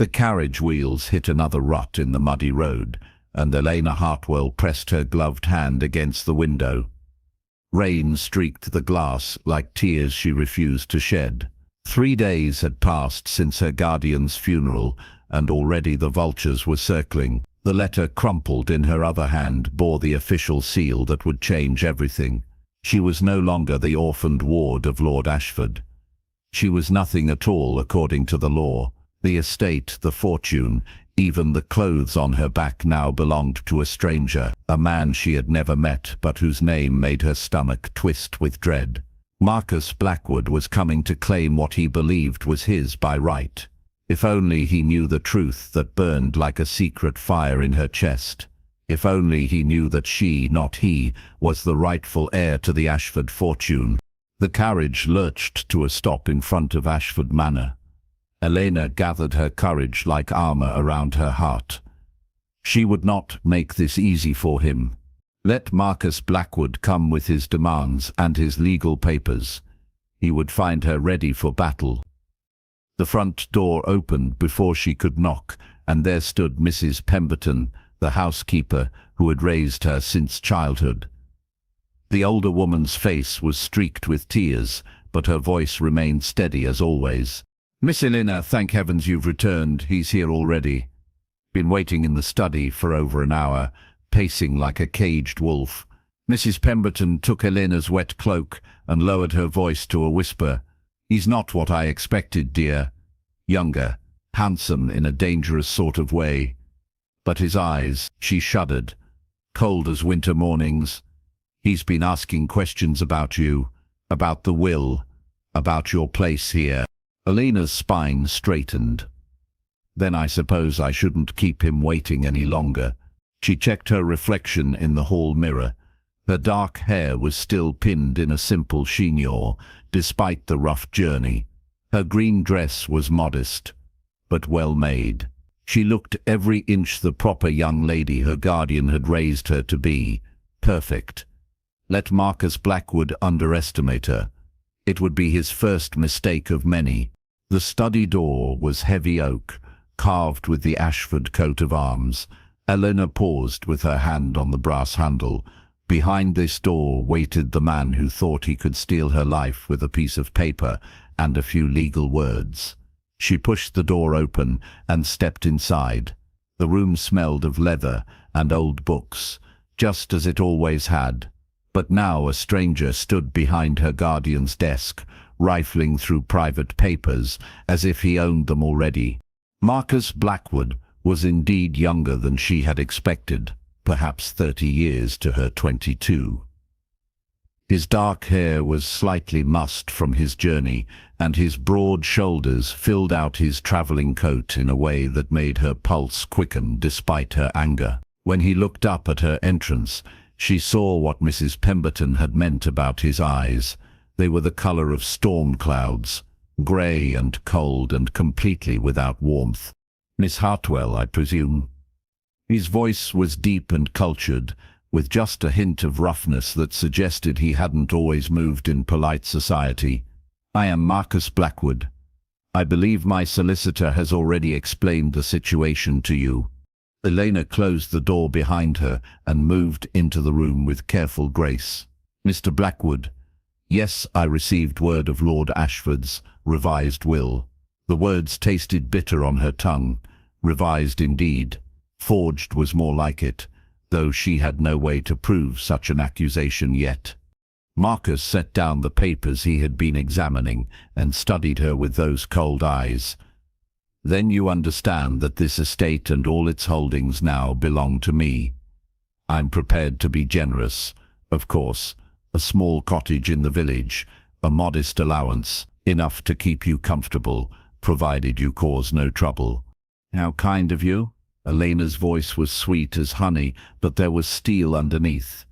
The carriage wheels hit another rut in the muddy road, and Elena Hartwell pressed her gloved hand against the window. Rain streaked the glass like tears she refused to shed. 3 days had passed since her guardian's funeral, and already the vultures were circling. The letter, crumpled in her other hand, bore the official seal that would change everything. She was no longer the orphaned ward of Lord Ashford. She was nothing at all according to the law. The estate, the fortune, even the clothes on her back now belonged to a stranger, a man she had never met but whose name made her stomach twist with dread. Marcus Blackwood was coming to claim what he believed was his by right. If only he knew the truth that burned like a secret fire in her chest. If only he knew that she, not he, was the rightful heir to the Ashford fortune. The carriage lurched to a stop in front of Ashford Manor. Elena gathered her courage like armor around her heart. She would not make this easy for him. Let Marcus Blackwood come with his demands and his legal papers. He would find her ready for battle. The front door opened before she could knock, and there stood Mrs. Pemberton, the housekeeper who had raised her since childhood. The older woman's face was streaked with tears, but her voice remained steady as always. "Miss Elena, thank heavens you've returned. He's here already. Been waiting in the study for over an hour, pacing like a caged wolf." Mrs. Pemberton took Elena's wet cloak and lowered her voice to a whisper. "He's not what I expected, dear. Younger, handsome in a dangerous sort of way. But his eyes," she shuddered, "cold as winter mornings. He's been asking questions about you, about the will, about your place here." Elena's spine straightened. "Then I suppose I shouldn't keep him waiting any longer." She checked her reflection in the hall mirror. Her dark hair was still pinned in a simple chignon, despite the rough journey. Her green dress was modest, but well made. She looked every inch the proper young lady her guardian had raised her to be. Perfect. Let Marcus Blackwood underestimate her. It would be his first mistake of many. The study door was heavy oak, carved with the Ashford coat of arms. Elena paused with her hand on the brass handle. Behind this door waited the man who thought he could steal her life with a piece of paper and a few legal words. She pushed the door open and stepped inside. The room smelled of leather and old books, just as it always had. But now a stranger stood behind her guardian's desk, rifling through private papers as if he owned them already. Marcus Blackwood was indeed younger than she had expected, perhaps 30 years to her 22. His dark hair was slightly mussed from his journey, and his broad shoulders filled out his traveling coat in a way that made her pulse quicken despite her anger. When he looked up at her entrance, she saw what Mrs. Pemberton had meant about his eyes. They were the color of storm clouds, grey and cold and completely without warmth. "Miss Hartwell, I presume?" His voice was deep and cultured, with just a hint of roughness that suggested he hadn't always moved in polite society. "I am Marcus Blackwood. I believe my solicitor has already explained the situation to you." Elena closed the door behind her and moved into the room with careful grace. "Mr. Blackwood, yes, I received word of Lord Ashford's revised will." The words tasted bitter on her tongue. Revised indeed. Forged was more like it, though she had no way to prove such an accusation yet. Marcus set down the papers he had been examining and studied her with those cold eyes. "Then you understand that this estate and all its holdings now belong to me. I'm prepared to be generous, of course. A small cottage in the village, a modest allowance, enough to keep you comfortable, provided you cause no trouble." "How kind of you." Elena's voice was sweet as honey, but there was steel underneath.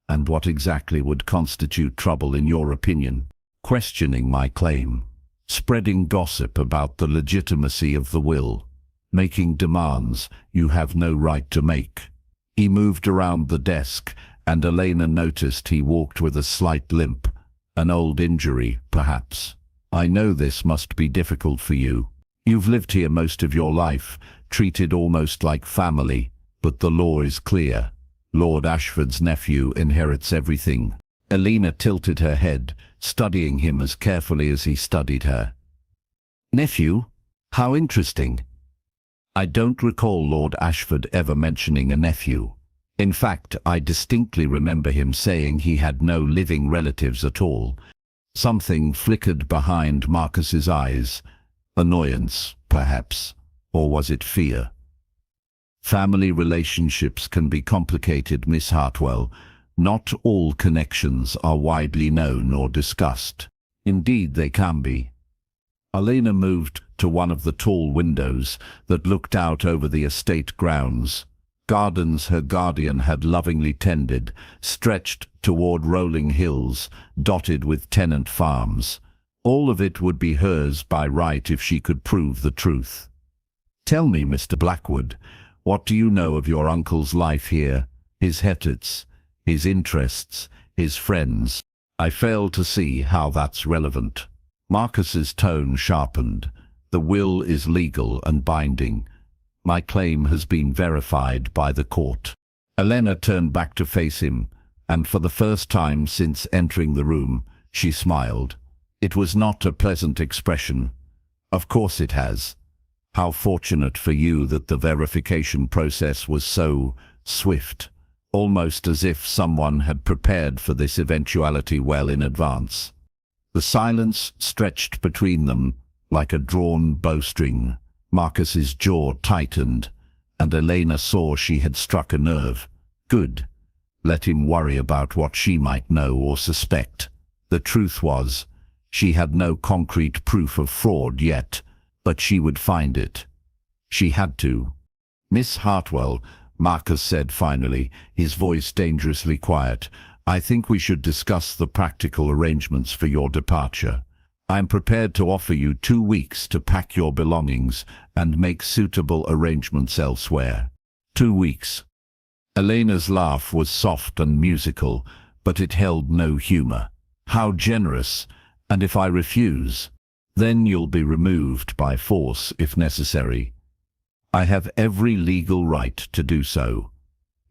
"And what exactly would constitute trouble in your opinion?" "Questioning my claim. Spreading gossip about the legitimacy of the will. Making demands you have no right to make." He moved around the desk, and Elena noticed he walked with a slight limp. An old injury, perhaps. "I know this must be difficult for you." You've lived here most of your life, treated almost like family, but the law is clear. Lord Ashford's nephew inherits everything. Elena tilted her head, studying him as carefully as he studied her. Nephew? How interesting. I don't recall Lord Ashford ever mentioning a nephew. In fact, I distinctly remember him saying he had no living relatives at all. Something flickered behind Marcus's eyes. Annoyance, perhaps, or was it fear? Family relationships can be complicated, Miss Hartwell. Not all connections are widely known or discussed. Indeed, they can be. Elena moved to one of the tall windows that looked out over the estate grounds. Gardens her guardian had lovingly tended, stretched toward rolling hills, dotted with tenant farms. All of it would be hers by right if she could prove the truth. Tell me, Mr. Blackwood, what do you know of your uncle's life here, his habits, his interests, his friends? I fail to see how that's relevant. Marcus's tone sharpened. The will is legal and binding. My claim has been verified by the court. Elena turned back to face him, and for the first time since entering the room, she smiled. It was not a pleasant expression. Of course it has. How fortunate for you that the verification process was so swift, almost as if someone had prepared for this eventuality well in advance. The silence stretched between them like a drawn bowstring. Marcus's jaw tightened, and Elena saw she had struck a nerve. Good. Let him worry about what she might know or suspect. The truth was, she had no concrete proof of fraud yet, but she would find it. She had to. Miss Hartwell, Marcus said finally, his voice dangerously quiet, I think we should discuss the practical arrangements for your departure. I am prepared to offer you 2 weeks to pack your belongings and make suitable arrangements elsewhere. 2 weeks. Elena's laugh was soft and musical, but it held no humor. How generous! And if I refuse, then you'll be removed by force if necessary. I have every legal right to do so.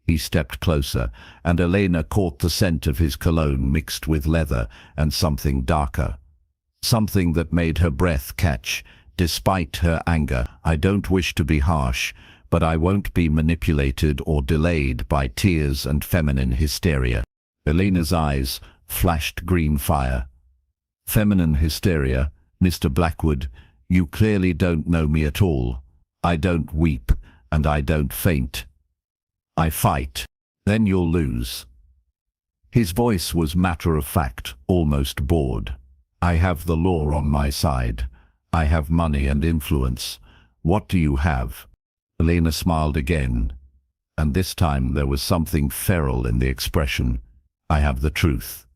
He stepped closer, and Elena caught the scent of his cologne mixed with leather and something darker. Something that made her breath catch, despite her anger. I don't wish to be harsh, but I won't be manipulated or delayed by tears and feminine hysteria. Elena's eyes flashed green fire. Feminine hysteria? Mr. Blackwood, you clearly don't know me at all. I don't weep, and I don't faint. I fight. Then you'll lose. His voice was matter-of-fact, almost bored. I have the law on my side. I have money and influence. What do you have? Elena smiled again, and this time there was something feral in the expression. I have the truth.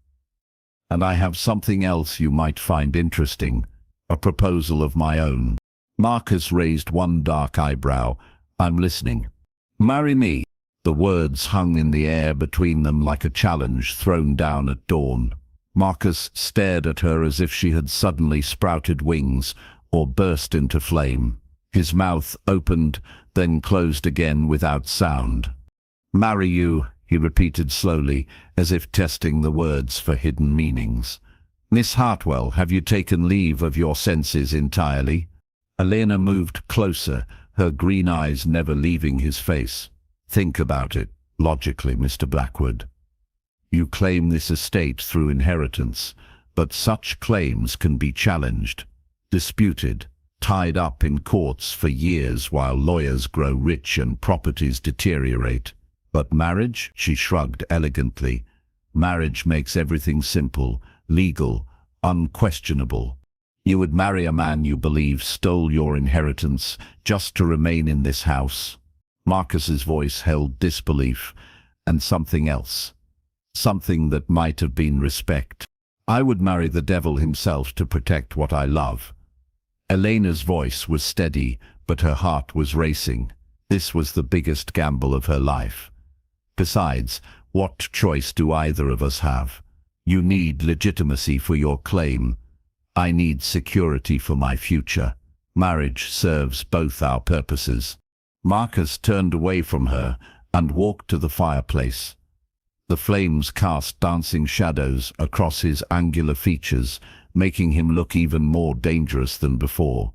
And I have something else you might find interesting, a proposal of my own. Marcus raised one dark eyebrow. I'm listening. Marry me. The words hung in the air between them like a challenge thrown down at dawn. Marcus stared at her as if she had suddenly sprouted wings or burst into flame. His mouth opened, then closed again without sound. Marry you, he repeated slowly, as if testing the words for hidden meanings. Miss Hartwell, have you taken leave of your senses entirely? Elena moved closer, her green eyes never leaving his face. Think about it, logically, Mr. Blackwood. You claim this estate through inheritance, but such claims can be challenged, disputed, tied up in courts for years while lawyers grow rich and properties deteriorate. But marriage? She shrugged elegantly. Marriage makes everything simple, legal, unquestionable. You would marry a man you believe stole your inheritance just to remain in this house. Marcus's voice held disbelief and something else. Something that might have been respect. I would marry the devil himself to protect what I love. Elena's voice was steady, but her heart was racing. This was the biggest gamble of her life. Besides, what choice do either of us have? You need legitimacy for your claim. I need security for my future. Marriage serves both our purposes. Marcus turned away from her and walked to the fireplace. The flames cast dancing shadows across his angular features, making him look even more dangerous than before.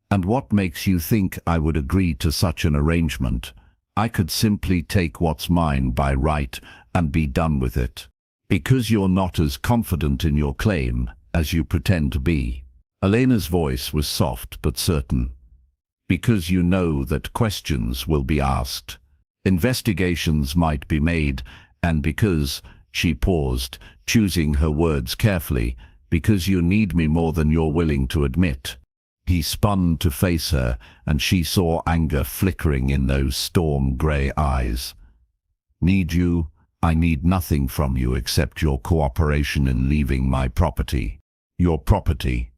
"And what makes you think I would agree to such an arrangement? I could simply take what's mine by right and be done with it." "Because you're not as confident in your claim as you pretend to be." Elena's voice was soft but certain. "Because you know that questions will be asked. Investigations might be made, and because," she paused, choosing her words carefully, "because you need me more than you're willing to admit." He spun to face her, and she saw anger flickering in those storm-grey eyes. "Need you? I need nothing from you except your cooperation in leaving my property." "Your property?"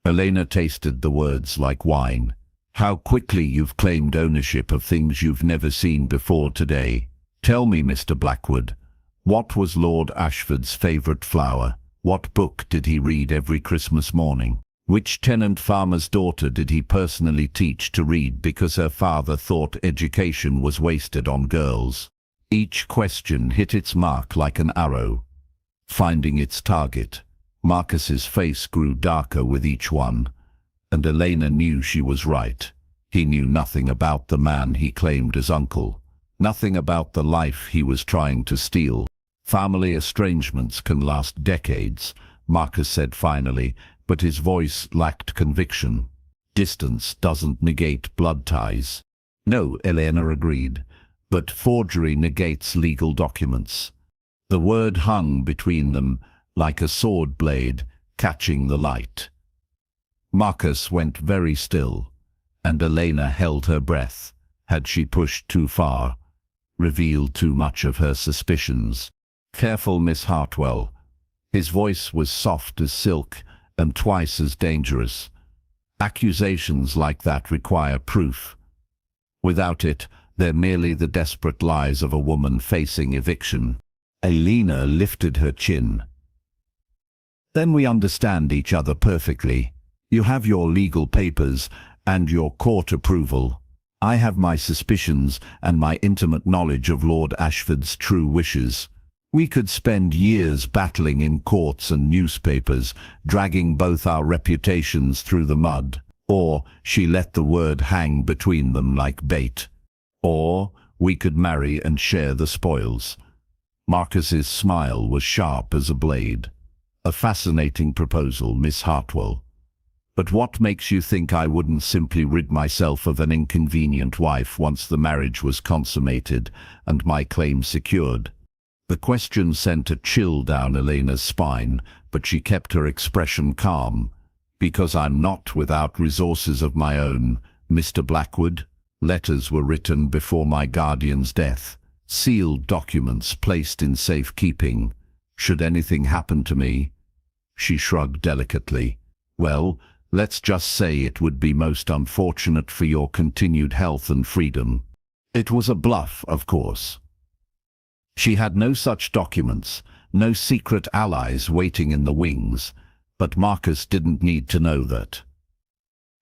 Elena tasted the words like wine. "How quickly you've claimed ownership of things you've never seen before today. Tell me, Mr. Blackwood, what was Lord Ashford's favourite flower? What book did he read every Christmas morning? Which tenant farmer's daughter did he personally teach to read because her father thought education was wasted on girls?" Each question hit its mark like an arrow, finding its target. Marcus's face grew darker with each one, and Elena knew she was right. He knew nothing about the man he claimed as uncle, nothing about the life he was trying to steal. "Family estrangements can last decades," Marcus said finally, but his voice lacked conviction. "Distance doesn't negate blood ties." "No," Elena agreed, "but forgery negates legal documents." The word hung between them like a sword blade catching the light. Marcus went very still, and Elena held her breath. Had she pushed too far, revealed too much of her suspicions? "Careful, Miss Hartwell." His voice was soft as silk and twice as dangerous. "Accusations like that require proof. Without it, they're merely the desperate lies of a woman facing eviction." Elena lifted her chin. "Then we understand each other perfectly. You have your legal papers and your court approval. I have my suspicions and my intimate knowledge of Lord Ashford's true wishes. We could spend years battling in courts and newspapers, dragging both our reputations through the mud. Or," she let the word hang between them like bait, "or we could marry and share the spoils." Marcus's smile was sharp as a blade. "A fascinating proposal, Miss Hartwell. But what makes you think I wouldn't simply rid myself of an inconvenient wife once the marriage was consummated and my claim secured?" The question sent a chill down Elena's spine, but she kept her expression calm. "Because I'm not without resources of my own, Mr. Blackwood. Letters were written before my guardian's death, sealed documents placed in safekeeping. Should anything happen to me—" She shrugged delicately. "Well, let's just say it would be most unfortunate for your continued health and freedom." It was a bluff, of course. She had no such documents, no secret allies waiting in the wings, but Marcus didn't need to know that.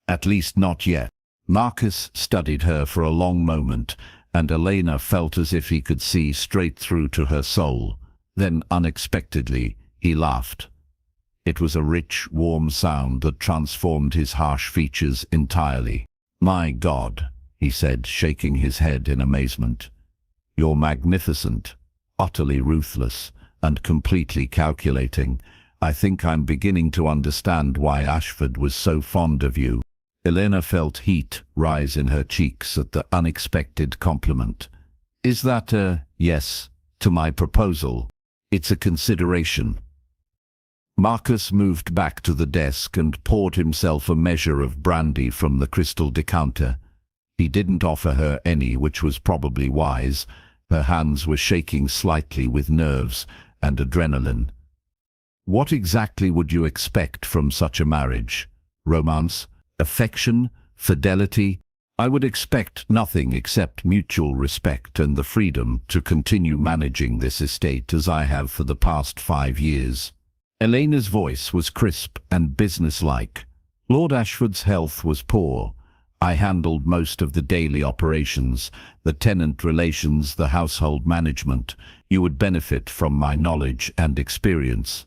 At least not yet. Marcus studied her for a long moment, and Elena felt as if he could see straight through to her soul. Then, unexpectedly, he laughed. It was a rich, warm sound that transformed his harsh features entirely. "My God," he said, shaking his head in amazement. "You're magnificent, utterly ruthless, and completely calculating. I think I'm beginning to understand why Ashford was so fond of you." Elena felt heat rise in her cheeks at the unexpected compliment. "Is that a yes to my proposal?" "It's a consideration." Marcus moved back to the desk and poured himself a measure of brandy from the crystal decanter. He didn't offer her any, which was probably wise. Her hands were shaking slightly with nerves and adrenaline. "What exactly would you expect from such a marriage? Romance? Affection? Fidelity? I would expect nothing except mutual respect and the freedom to continue managing this estate as I have for the past 5 years. Elena's voice was crisp and businesslike. Lord Ashford's health was poor. I handled most of the daily operations, the tenant relations, the household management. You would benefit from my knowledge and experience.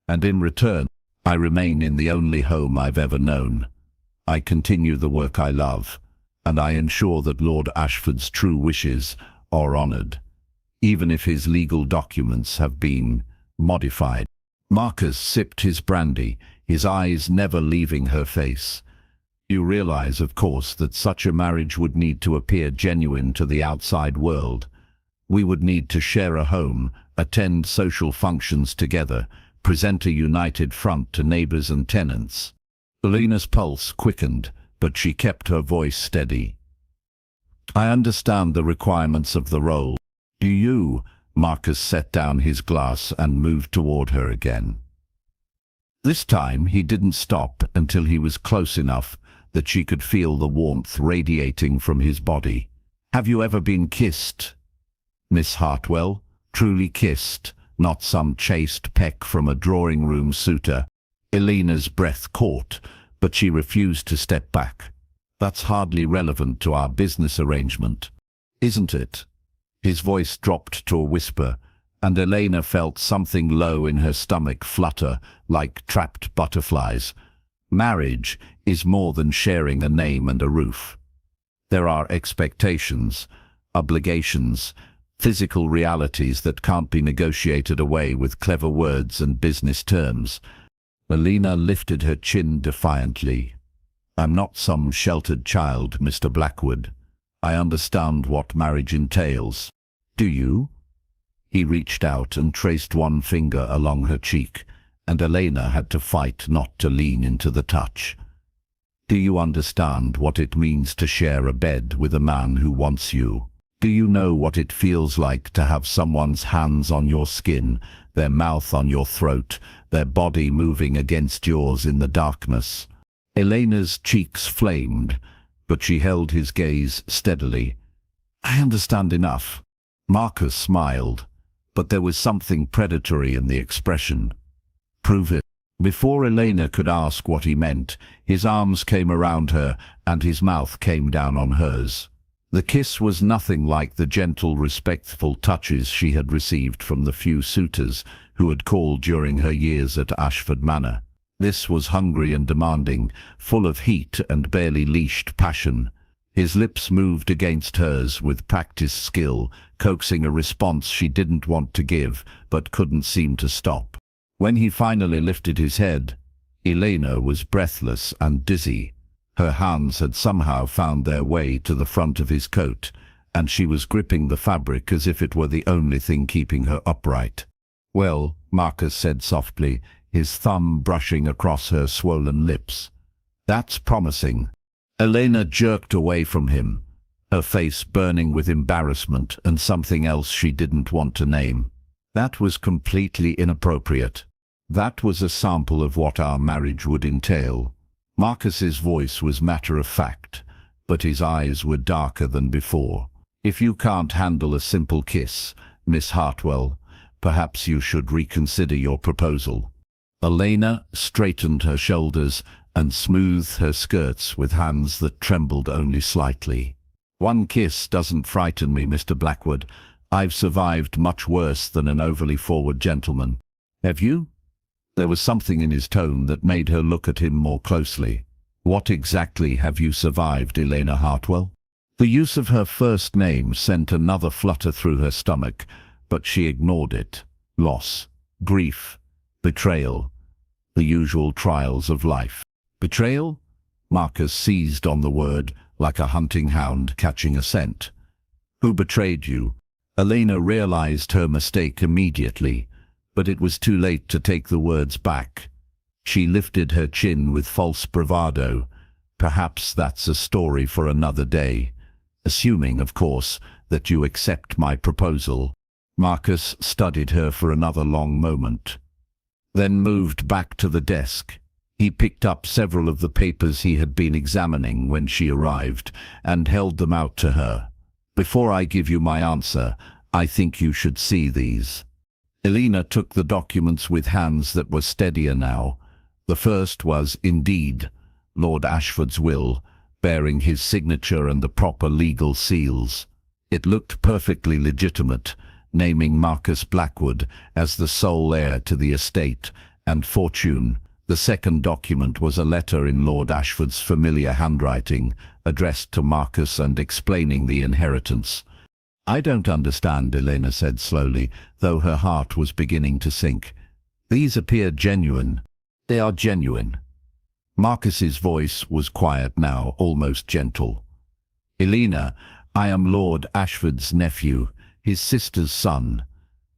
And in return, I remain in the only home I've ever known. I continue the work I love, and I ensure that Lord Ashford's true wishes are honoured, even if his legal documents have been modified. Marcus sipped his brandy, his eyes never leaving her face. You realize, of course, that such a marriage would need to appear genuine to the outside world. We would need to share a home, attend social functions together, present a united front to neighbors and tenants. Elena's pulse quickened, but she kept her voice steady. I understand the requirements of the role. Do you? Marcus set down his glass and moved toward her again. This time he didn't stop until he was close enough that she could feel the warmth radiating from his body. Have you ever been kissed, Miss Hartwell? Truly kissed, not some chaste peck from a drawing-room suitor. Elena's breath caught, but she refused to step back. That's hardly relevant to our business arrangement, isn't it? His voice dropped to a whisper, and Elena felt something low in her stomach flutter like trapped butterflies. Marriage is more than sharing a name and a roof. There are expectations, obligations, physical realities that can't be negotiated away with clever words and business terms. Elena lifted her chin defiantly. I'm not some sheltered child, Mr. Blackwood. I understand what marriage entails. Do you? He reached out and traced one finger along her cheek, and Elena had to fight not to lean into the touch. Do you understand what it means to share a bed with a man who wants you? Do you know what it feels like to have someone's hands on your skin, their mouth on your throat, their body moving against yours in the darkness? Elena's cheeks flamed, but she held his gaze steadily. I understand enough. Marcus smiled, but there was something predatory in the expression. Prove it. Before Elena could ask what he meant, his arms came around her and his mouth came down on hers. The kiss was nothing like the gentle, respectful touches she had received from the few suitors who had called during her years at Ashford Manor. This was hungry and demanding, full of heat and barely leashed passion. His lips moved against hers with practiced skill, coaxing a response she didn't want to give, but couldn't seem to stop. When he finally lifted his head, Elena was breathless and dizzy. Her hands had somehow found their way to the front of his coat, and she was gripping the fabric as if it were the only thing keeping her upright. Well, Marcus said softly, his thumb brushing across her swollen lips. That's promising. Elena jerked away from him, her face burning with embarrassment and something else she didn't want to name. That was completely inappropriate. That was a sample of what our marriage would entail. Marcus's voice was matter-of-fact, but his eyes were darker than before. If you can't handle a simple kiss, Miss Hartwell, perhaps you should reconsider your proposal. Elena straightened her shoulders and smoothed her skirts with hands that trembled only slightly. One kiss doesn't frighten me, Mr. Blackwood. I've survived much worse than an overly forward gentleman. Have you? There was something in his tone that made her look at him more closely. What exactly have you survived, Elena Hartwell? The use of her first name sent another flutter through her stomach, but she ignored it. Loss, grief, betrayal, the usual trials of life. Betrayal? Marcus seized on the word like a hunting hound catching a scent. Who betrayed you? Elena realized her mistake immediately, but it was too late to take the words back. She lifted her chin with false bravado. Perhaps that's a story for another day. Assuming, of course, that you accept my proposal. Marcus studied her for another long moment, then moved back to the desk. He picked up several of the papers he had been examining when she arrived and held them out to her. Before I give you my answer, I think you should see these. Elena took the documents with hands that were steadier now. The first was, indeed, Lord Ashford's will, bearing his signature and the proper legal seals. It looked perfectly legitimate, naming Marcus Blackwood as the sole heir to the estate and fortune. The second document was a letter in Lord Ashford's familiar handwriting, addressed to Marcus and explaining the inheritance. "I don't understand," Elena said slowly, though her heart was beginning to sink. "These appear genuine." "They are genuine." Marcus's voice was quiet now, almost gentle. "Elena, I am Lord Ashford's nephew, his sister's son.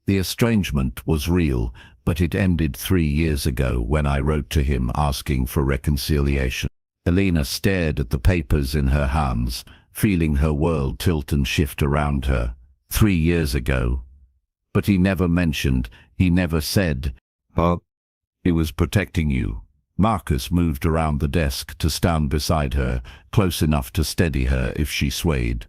The estrangement was real, but it ended 3 years ago when I wrote to him asking for reconciliation." Elena stared at the papers in her hands, feeling her world tilt and shift around her. 3 years ago. But he never mentioned, he never said, he was protecting you. Marcus moved around the desk to stand beside her, close enough to steady her if she swayed.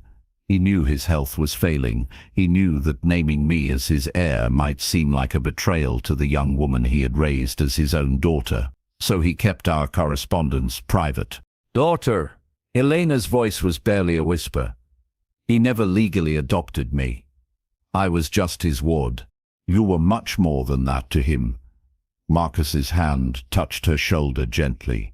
He knew his health was failing. He knew that naming me as his heir might seem like a betrayal to the young woman he had raised as his own daughter. So he kept our correspondence private. "Daughter." Elena's voice was barely a whisper. "He never legally adopted me. I was just his ward. You were much more than that to him." Marcus's hand touched her shoulder gently.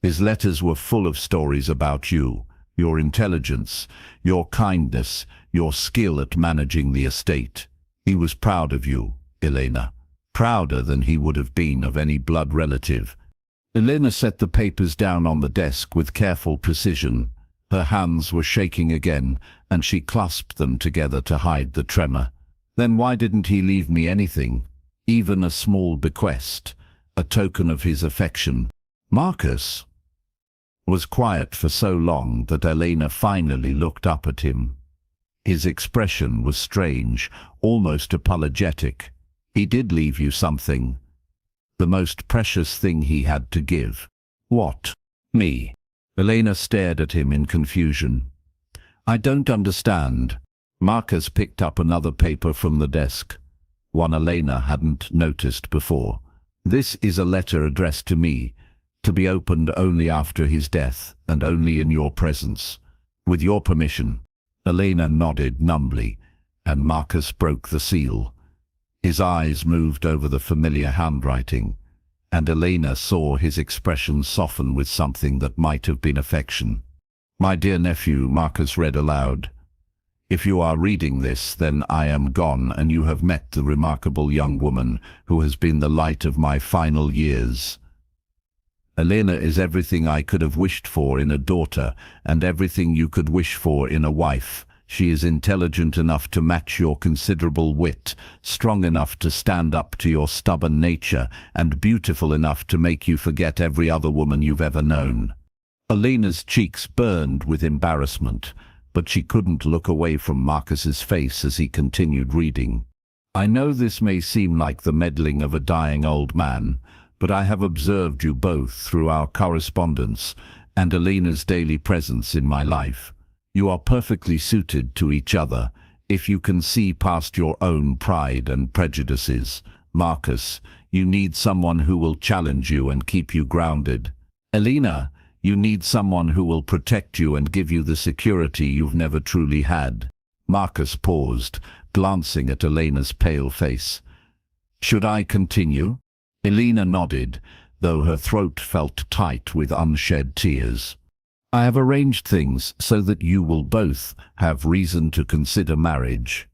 "His letters were full of stories about you, your intelligence, your kindness, your skill at managing the estate. He was proud of you, Elena, prouder than he would have been of any blood relative." Elena set the papers down on the desk with careful precision. Her hands were shaking again, and she clasped them together to hide the tremor. "Then why didn't he leave me anything? Even a small bequest, a token of his affection?" Marcus was quiet for so long that Elena finally looked up at him. His expression was strange, almost apologetic. "He did leave you something. The most precious thing he had to give." "What?" "Me." Elena stared at him in confusion. "I don't understand." Marcus picked up another paper from the desk, one Elena hadn't noticed before. "This is a letter addressed to me, to be opened only after his death and only in your presence. With your permission." Elena nodded numbly, and Marcus broke the seal. His eyes moved over the familiar handwriting, and Elena saw his expression soften with something that might have been affection. "My dear nephew," Marcus read aloud, "if you are reading this, then I am gone, and you have met the remarkable young woman who has been the light of my final years. Elena is everything I could have wished for in a daughter, and everything you could wish for in a wife. She is intelligent enough to match your considerable wit, strong enough to stand up to your stubborn nature, and beautiful enough to make you forget every other woman you've ever known." Elena's cheeks burned with embarrassment, but she couldn't look away from Marcus's face as he continued reading. "I know this may seem like the meddling of a dying old man, but I have observed you both through our correspondence and Elena's daily presence in my life. You are perfectly suited to each other, if you can see past your own pride and prejudices. Marcus, you need someone who will challenge you and keep you grounded. Elena, you need someone who will protect you and give you the security you've never truly had." Marcus paused, glancing at Elena's pale face. "Should I continue?" Elena nodded, though her throat felt tight with unshed tears. "I have arranged things so that you will both have reason to consider marriage.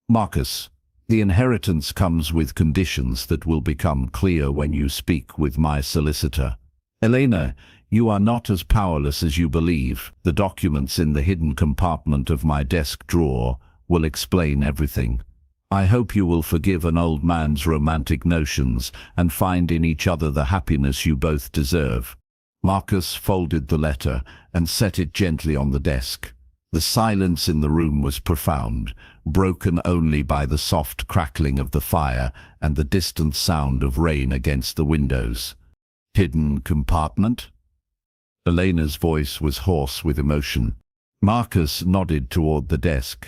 Marcus, the inheritance comes with conditions that will become clear when you speak with my solicitor. Elena, you are not as powerless as you believe. The documents in the hidden compartment of my desk drawer will explain everything. I hope you will forgive an old man's romantic notions and find in each other the happiness you both deserve." Marcus folded the letter and set it gently on the desk. The silence in the room was profound, broken only by the soft crackling of the fire and the distant sound of rain against the windows. "Hidden compartment?" Elena's voice was hoarse with emotion. Marcus nodded toward the desk.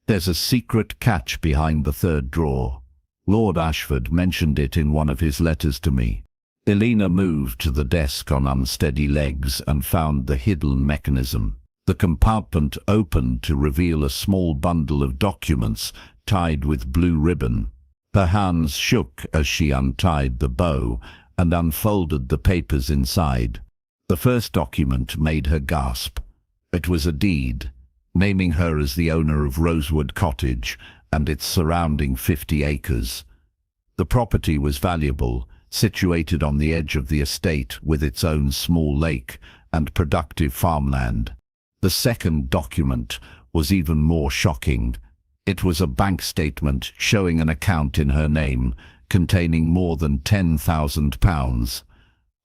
"There's a secret catch behind the third drawer. Lord Ashford mentioned it in one of his letters to me. Elena moved to the desk on unsteady legs and found the hidden mechanism. The compartment opened to reveal a small bundle of documents tied with blue ribbon. Her hands shook as she untied the bow and unfolded the papers inside. The first document made her gasp. It was a deed, naming her as the owner of Rosewood Cottage and its surrounding 50 acres. The property was valuable, situated on the edge of the estate with its own small lake and productive farmland. The second document was even more shocking. It was a bank statement showing an account in her name, containing more than £10,000,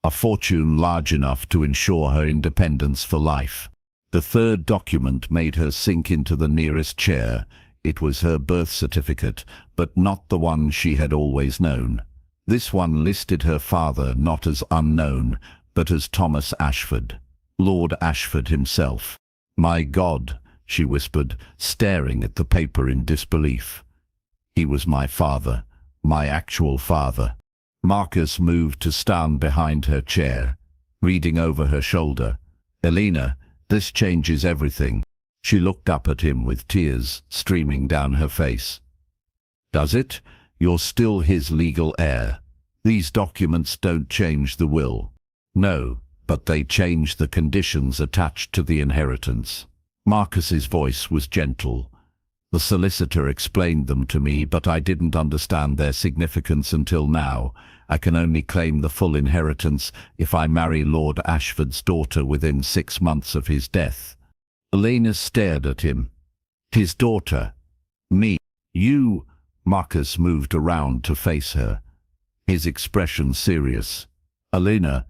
a fortune large enough to ensure her independence for life. The third document made her sink into the nearest chair. It was her birth certificate, but not the one she had always known. This one listed her father not as unknown, but as Thomas Ashford, Lord Ashford himself. "My God," she whispered, staring at the paper in disbelief. "He was my father, my actual father." Marcus moved to stand behind her chair, reading over her shoulder. "Elena, this changes everything." She looked up at him with tears streaming down her face. "Does it? You're still his legal heir. These documents don't change the will." "No, but they change the conditions attached to the inheritance." Marcus's voice was gentle. "The solicitor explained them to me, but I didn't understand their significance until now. I can only claim the full inheritance if I marry Lord Ashford's daughter within 6 months of his death." Elena stared at him. "His daughter? Me? You?" Marcus moved around to face her, his expression serious. "Elena,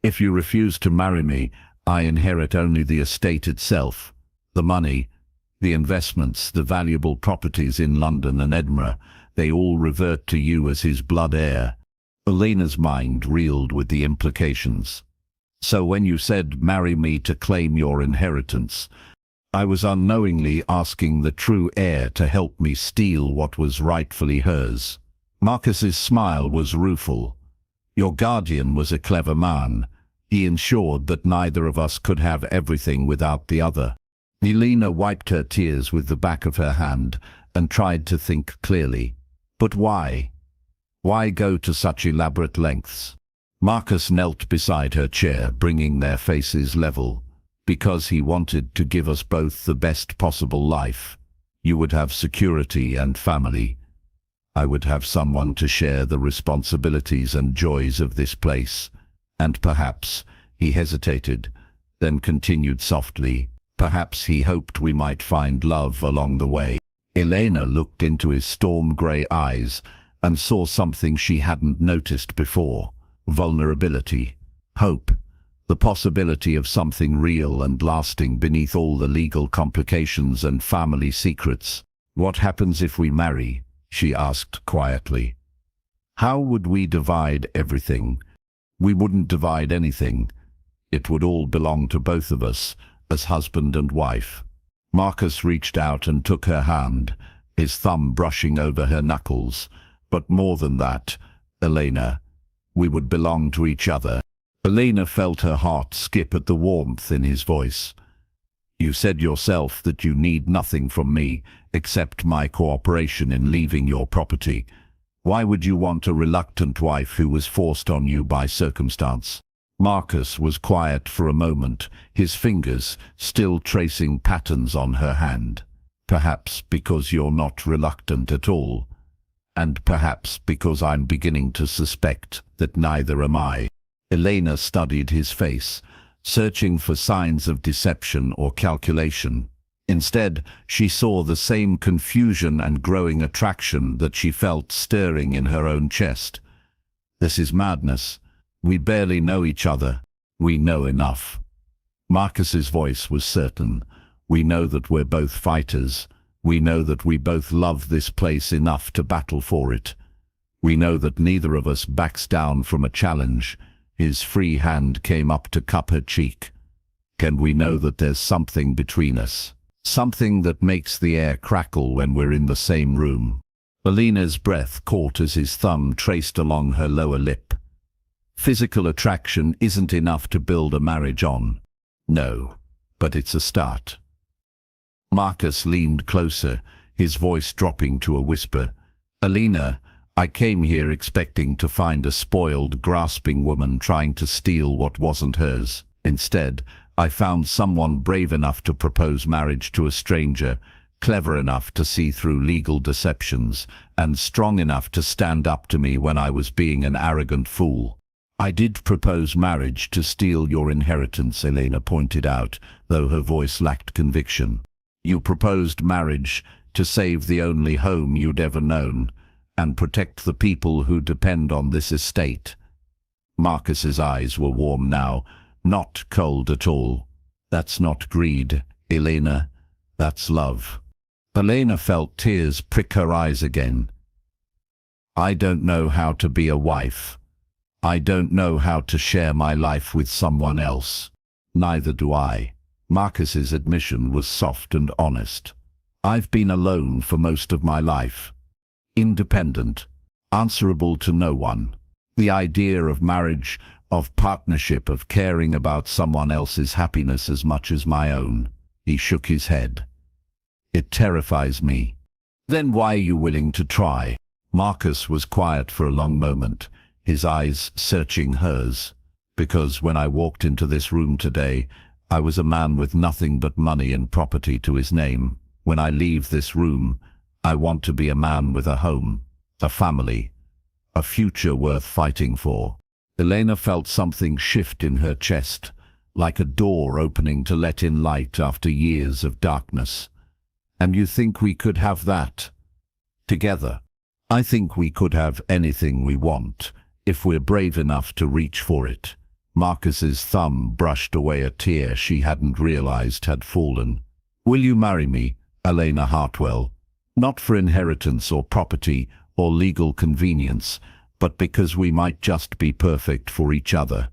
if you refuse to marry me, I inherit only the estate itself. The money, the investments, the valuable properties in London and Edinburgh, they all revert to you as his blood heir." Elena's mind reeled with the implications. "So when you said marry me to claim your inheritance, I was unknowingly asking the true heir to help me steal what was rightfully hers." Marcus's smile was rueful. "Your guardian was a clever man. He ensured that neither of us could have everything without the other." Elena wiped her tears with the back of her hand and tried to think clearly. "But why? Why go to such elaborate lengths?" Marcus knelt beside her chair, bringing their faces level. "Because he wanted to give us both the best possible life. You would have security and family. I would have someone to share the responsibilities and joys of this place. And perhaps," he hesitated, then continued softly, "perhaps he hoped we might find love along the way." Elena looked into his storm-grey eyes and saw something she hadn't noticed before: vulnerability, hope, the possibility of something real and lasting beneath all the legal complications and family secrets. "What happens if we marry?" she asked quietly. "How would we divide everything?" "We wouldn't divide anything. It would all belong to both of us, as husband and wife." Marcus reached out and took her hand, his thumb brushing over her knuckles. "But more than that, Elena, we would belong to each other." Elena felt her heart skip at the warmth in his voice. "You said yourself that you need nothing from me except my cooperation in leaving your property. Why would you want a reluctant wife who was forced on you by circumstance?" Marcus was quiet for a moment, his fingers still tracing patterns on her hand. "Perhaps because you're not reluctant at all. And perhaps because I'm beginning to suspect that neither am I." Elena studied his face, searching for signs of deception or calculation. Instead, she saw the same confusion and growing attraction that she felt stirring in her own chest. "This is madness. We barely know each other." "We know enough." Marcus's voice was certain. "We know that we're both fighters. We know that we both love this place enough to battle for it. We know that neither of us backs down from a challenge." His free hand came up to cup her cheek. "Can we know that there's something between us? Something that makes the air crackle when we're in the same room?" Elena's breath caught as his thumb traced along her lower lip. Physical attraction isn't enough to build a marriage on. No, but it's a start. Marcus leaned closer, his voice dropping to a whisper. Elena, I came here expecting to find a spoiled, grasping woman trying to steal what wasn't hers. Instead, I found someone brave enough to propose marriage to a stranger, clever enough to see through legal deceptions, and strong enough to stand up to me when I was being an arrogant fool. I did propose marriage to steal your inheritance, Elena pointed out, though her voice lacked conviction. You proposed marriage to save the only home you'd ever known, and protect the people who depend on this estate. Marcus's eyes were warm now, not cold at all. That's not greed, Elena. That's love. Elena felt tears prick her eyes again. I don't know how to be a wife. I don't know how to share my life with someone else. Neither do I. Marcus's admission was soft and honest. I've been alone for most of my life. Independent, answerable to no one. The idea of marriage, of partnership, of caring about someone else's happiness as much as my own. He shook his head. It terrifies me. Then why are you willing to try? Marcus was quiet for a long moment, his eyes searching hers. Because when I walked into this room today, I was a man with nothing but money and property to his name. When I leave this room, I want to be a man with a home, a family, a future worth fighting for. Elena felt something shift in her chest, like a door opening to let in light after years of darkness. And you think we could have that? Together? I think we could have anything we want, if we're brave enough to reach for it. Marcus's thumb brushed away a tear she hadn't realized had fallen. Will you marry me, Elena Hartwell? Not for inheritance or property or legal convenience, but because we might just be perfect for each other.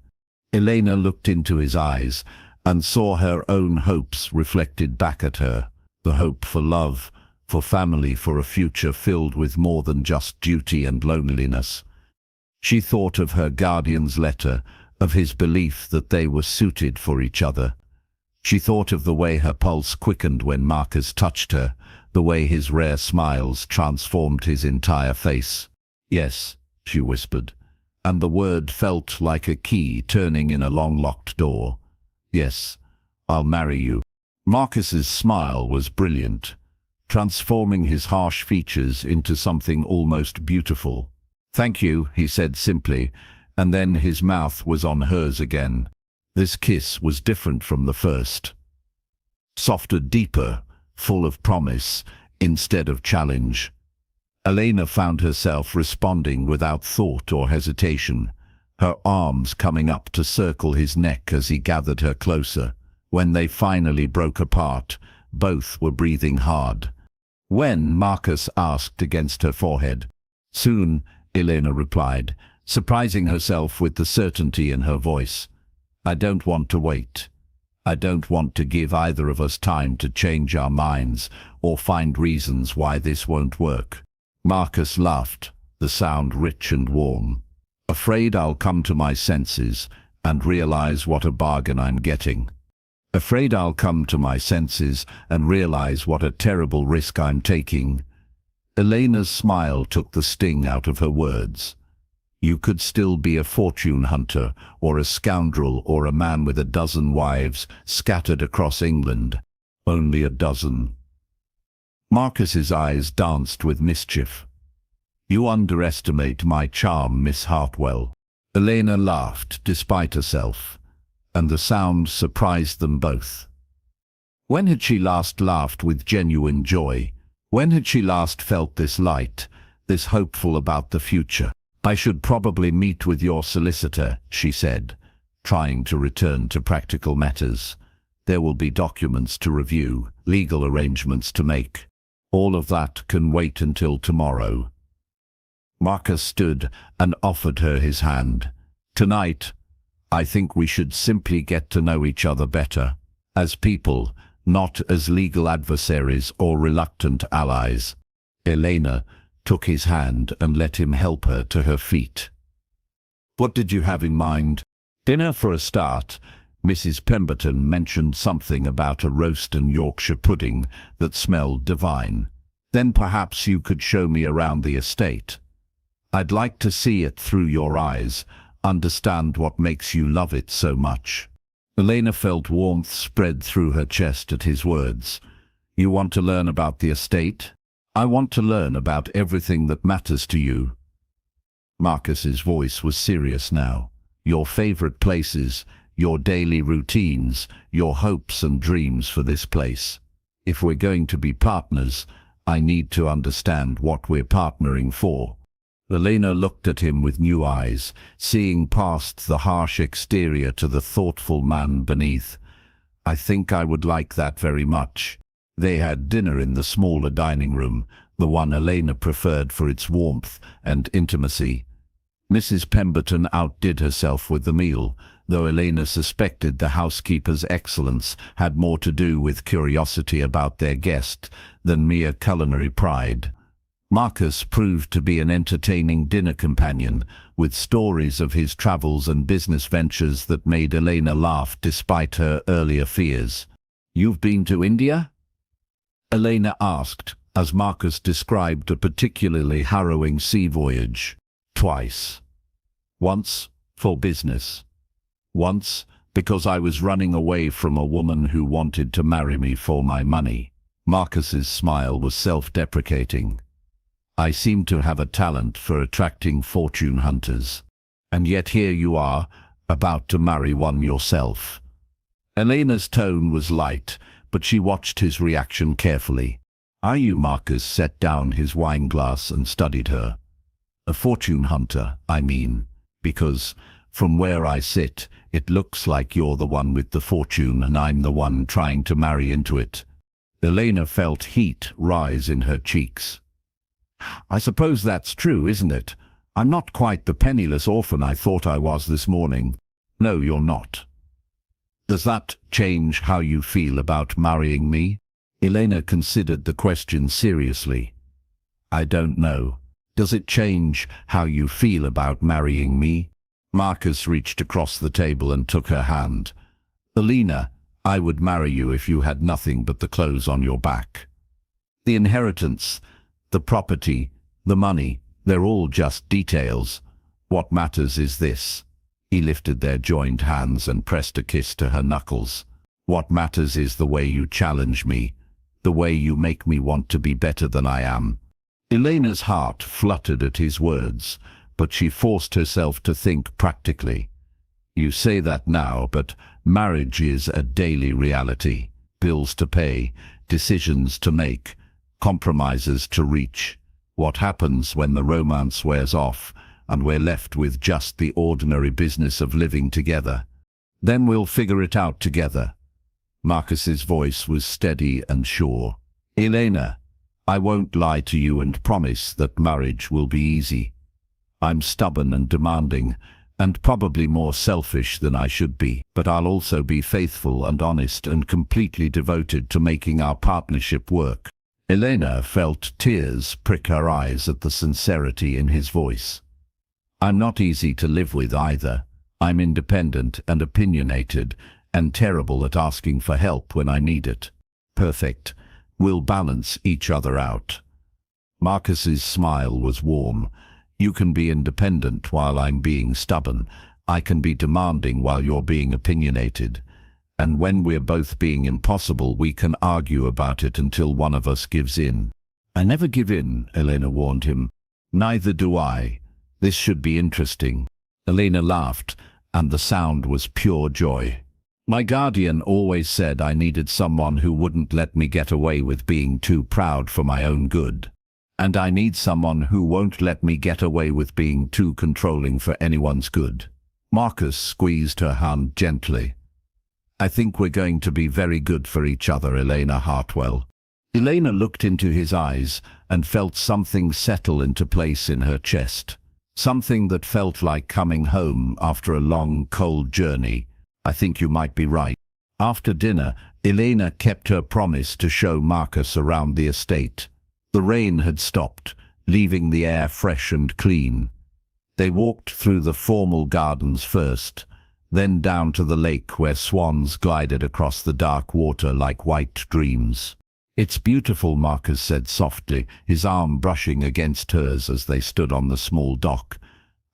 Elena looked into his eyes and saw her own hopes reflected back at her. The hope for love, for family, for a future filled with more than just duty and loneliness. She thought of her guardian's letter, of his belief that they were suited for each other. She thought of the way her pulse quickened when Marcus touched her, the way his rare smiles transformed his entire face. Yes, she whispered, and the word felt like a key turning in a long-locked door. Yes, I'll marry you. Marcus's smile was brilliant, transforming his harsh features into something almost beautiful. Thank you, he said simply, and then his mouth was on hers again. This kiss was different from the first. Softer, deeper, full of promise instead of challenge. Elena found herself responding without thought or hesitation, her arms coming up to circle his neck as he gathered her closer. When they finally broke apart, both were breathing hard. When? Marcus asked against her forehead. Soon, Elena replied, surprising herself with the certainty in her voice. I don't want to wait. I don't want to give either of us time to change our minds or find reasons why this won't work. Marcus laughed, the sound rich and warm. Afraid I'll come to my senses and realize what a bargain I'm getting. Afraid I'll come to my senses and realize what a terrible risk I'm taking. Elena's smile took the sting out of her words. You could still be a fortune hunter, or a scoundrel, or a man with a dozen wives scattered across England. Only a dozen. Marcus's eyes danced with mischief. You underestimate my charm, Miss Hartwell. Elena laughed despite herself, and the sound surprised them both. When had she last laughed with genuine joy? When had she last felt this light, this hopeful about the future? I should probably meet with your solicitor, she said, trying to return to practical matters. There will be documents to review, legal arrangements to make. All of that can wait until tomorrow. Marcus stood and offered her his hand. Tonight, I think we should simply get to know each other better, as people, not as legal adversaries or reluctant allies. Elena took his hand and let him help her to her feet. What did you have in mind? Dinner for a start. Mrs. Pemberton mentioned something about a roast and Yorkshire pudding that smelled divine. Then perhaps you could show me around the estate. I'd like to see it through your eyes, understand what makes you love it so much. Elena felt warmth spread through her chest at his words. You want to learn about the estate? I want to learn about everything that matters to you. Marcus's voice was serious now. Your favorite places, your daily routines, your hopes and dreams for this place. If we're going to be partners, I need to understand what we're partnering for. Elena looked at him with new eyes, seeing past the harsh exterior to the thoughtful man beneath. I think I would like that very much. They had dinner in the smaller dining room, the one Elena preferred for its warmth and intimacy. Mrs. Pemberton outdid herself with the meal, though Elena suspected the housekeeper's excellence had more to do with curiosity about their guest than mere culinary pride. Marcus proved to be an entertaining dinner companion, with stories of his travels and business ventures that made Elena laugh despite her earlier fears. You've been to India? Elena asked, as Marcus described a particularly harrowing sea voyage. Twice. Once, for business. Once, because I was running away from a woman who wanted to marry me for my money. Marcus's smile was self-deprecating. I seem to have a talent for attracting fortune hunters. And yet here you are, about to marry one yourself. Elena's tone was light, but she watched his reaction carefully. Are you? Marcus set down his wineglass and studied her. A fortune hunter, I mean, because, from where I sit, it looks like you're the one with the fortune and I'm the one trying to marry into it. Elena felt heat rise in her cheeks. I suppose that's true, isn't it? I'm not quite the penniless orphan I thought I was this morning. No, you're not. Does that change how you feel about marrying me? Elena considered the question seriously. I don't know. Does it change how you feel about marrying me? Marcus reached across the table and took her hand. Elena, I would marry you if you had nothing but the clothes on your back. The inheritance, the property, the money, they're all just details. What matters is this. He lifted their joined hands and pressed a kiss to her knuckles. What matters is the way you challenge me, the way you make me want to be better than I am. Elena's heart fluttered at his words, but she forced herself to think practically. You say that now, but marriage is a daily reality. Bills to pay, decisions to make, compromises to reach. What happens when the romance wears off and we're left with just the ordinary business of living together? Then we'll figure it out together. Marcus's voice was steady and sure. Elena, I won't lie to you and promise that marriage will be easy. I'm stubborn and demanding, and probably more selfish than I should be, but I'll also be faithful and honest and completely devoted to making our partnership work. Elena felt tears prick her eyes at the sincerity in his voice. I'm not easy to live with either. I'm independent and opinionated, and terrible at asking for help when I need it. Perfect. We'll balance each other out. Marcus's smile was warm. You can be independent while I'm being stubborn. I can be demanding while you're being opinionated. And when we're both being impossible, we can argue about it until one of us gives in. I never give in, Elena warned him. Neither do I. This should be interesting. Elena laughed, and the sound was pure joy. My guardian always said I needed someone who wouldn't let me get away with being too proud for my own good. And I need someone who won't let me get away with being too controlling for anyone's good. Marcus squeezed her hand gently. I think we're going to be very good for each other, Elena Hartwell. Elena looked into his eyes and felt something settle into place in her chest. Something that felt like coming home after a long, cold journey. I think you might be right. After dinner, Elena kept her promise to show Marcus around the estate. The rain had stopped, leaving the air fresh and clean. They walked through the formal gardens first, then down to the lake where swans glided across the dark water like white dreams. "It's beautiful," Marcus said softly, his arm brushing against hers as they stood on the small dock.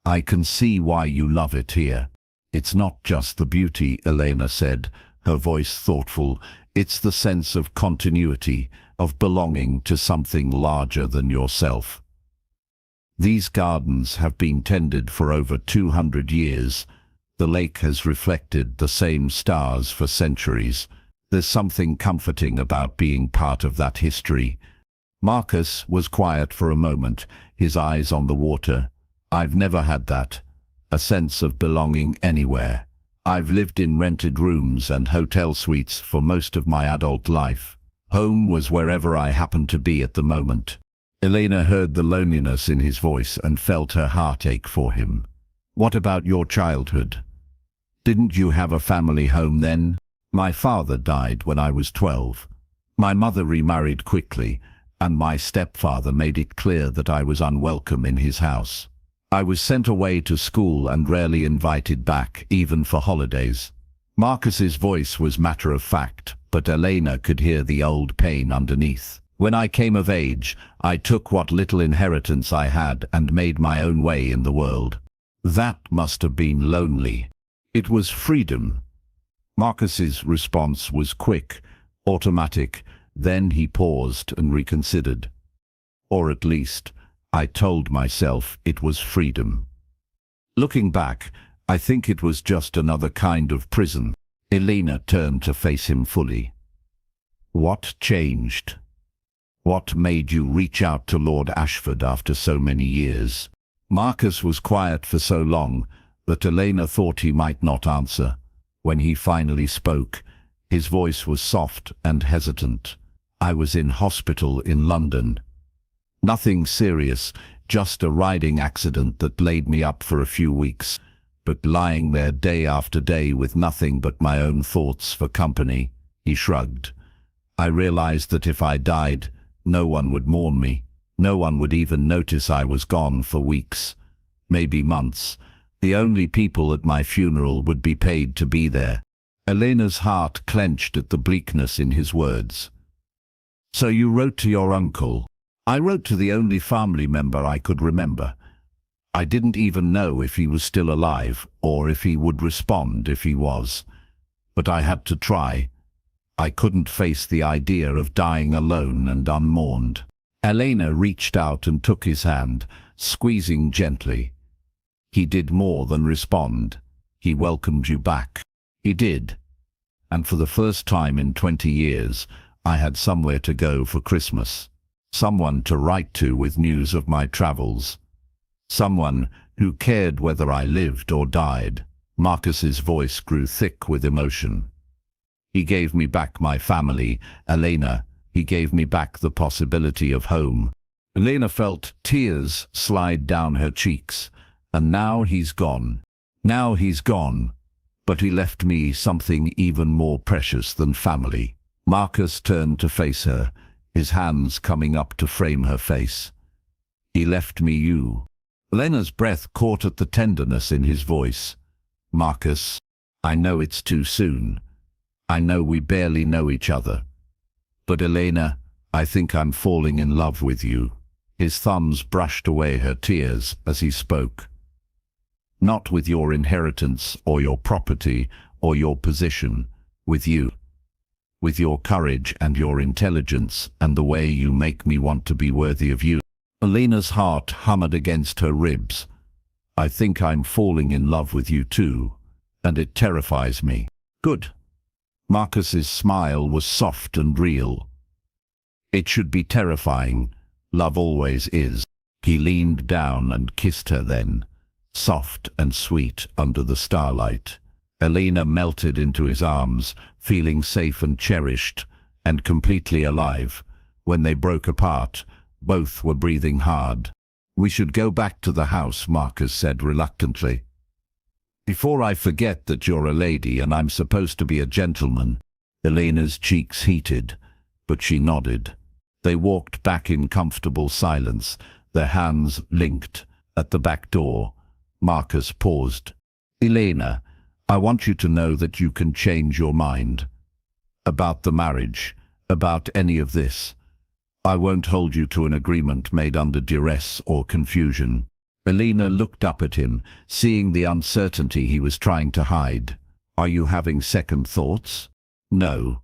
"I can see why you love it here." "It's not just the beauty," Elena said, her voice thoughtful. "It's the sense of continuity, of belonging to something larger than yourself. These gardens have been tended for over 200 years. The lake has reflected the same stars for centuries. There's something comforting about being part of that history." Marcus was quiet for a moment, his eyes on the water. "I've never had that, a sense of belonging anywhere. I've lived in rented rooms and hotel suites for most of my adult life. Home was wherever I happened to be at the moment." Elena heard the loneliness in his voice and felt her heart ache for him. "What about your childhood? Didn't you have a family home then?" "My father died when I was 12. My mother remarried quickly, and my stepfather made it clear that I was unwelcome in his house. I was sent away to school and rarely invited back, even for holidays." Marcus's voice was matter-of-fact, but Elena could hear the old pain underneath. "When I came of age, I took what little inheritance I had and made my own way in the world. That must have been lonely." "It was freedom." Marcus's response was quick, automatic. Then he paused and reconsidered. "Or at least, I told myself it was freedom. Looking back, I think it was just another kind of prison." Elena turned to face him fully. "What changed? What made you reach out to Lord Ashford after so many years?" Marcus was quiet for so long that Elena thought he might not answer. When he finally spoke, his voice was soft and hesitant. "I was in hospital in London. Nothing serious, just a riding accident that laid me up for a few weeks. But lying there day after day with nothing but my own thoughts for company," he shrugged. "I realized that if I died, no one would mourn me. No one would even notice I was gone for weeks, maybe months. The only people at my funeral would be paid to be there." Elena's heart clenched at the bleakness in his words. "So you wrote to your uncle?" "I wrote to the only family member I could remember. I didn't even know if he was still alive, or if he would respond if he was. But I had to try. I couldn't face the idea of dying alone and unmourned." Elena reached out and took his hand, squeezing gently. "He did more than respond. He welcomed you back." "He did. And for the first time in 20 years, I had somewhere to go for Christmas. Someone to write to with news of my travels. Someone who cared whether I lived or died." Marcus's voice grew thick with emotion. "He gave me back my family, Elena. He gave me back the possibility of home." Elena felt tears slide down her cheeks. "And now he's gone. Now he's gone. But he left me something even more precious than family." Marcus turned to face her, his hands coming up to frame her face. "He left me you." Elena's breath caught at the tenderness in his voice. "Marcus, I know it's too soon. I know we barely know each other. But Elena, I think I'm falling in love with you." His thumbs brushed away her tears as he spoke. "Not with your inheritance or your property or your position, with you. With your courage and your intelligence and the way you make me want to be worthy of you." Elena's heart hummed against her ribs. "I think I'm falling in love with you too, and it terrifies me." "Good." Marcus's smile was soft and real. "It should be terrifying. Love always is." He leaned down and kissed her then, soft and sweet under the starlight. Elena melted into his arms, feeling safe and cherished, and completely alive. When they broke apart, both were breathing hard. "We should go back to the house," Marcus said reluctantly. "Before I forget that you're a lady and I'm supposed to be a gentleman." Elena's cheeks heated, but she nodded. They walked back in comfortable silence, their hands linked, at the back door. Marcus paused. Elena, I want you to know that you can change your mind. About the marriage, about any of this. I won't hold you to an agreement made under duress or confusion. Elena looked up at him, seeing the uncertainty he was trying to hide. Are you having second thoughts? No.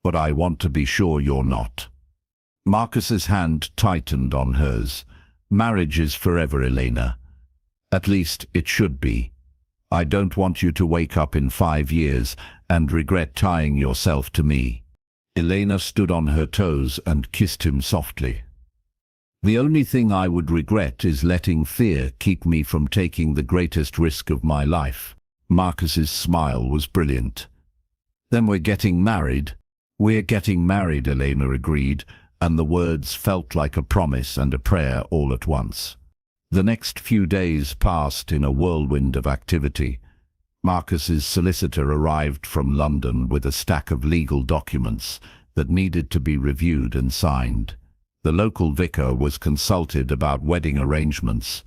But I want to be sure you're not. Marcus's hand tightened on hers. Marriage is forever, Elena. At least it should be. I don't want you to wake up in 5 years and regret tying yourself to me. Elena stood on her toes and kissed him softly. The only thing I would regret is letting fear keep me from taking the greatest risk of my life. Marcus's smile was brilliant. Then we're getting married? We're getting married, Elena agreed, and the words felt like a promise and a prayer all at once. The next few days passed in a whirlwind of activity. Marcus's solicitor arrived from London with a stack of legal documents that needed to be reviewed and signed. The local vicar was consulted about wedding arrangements.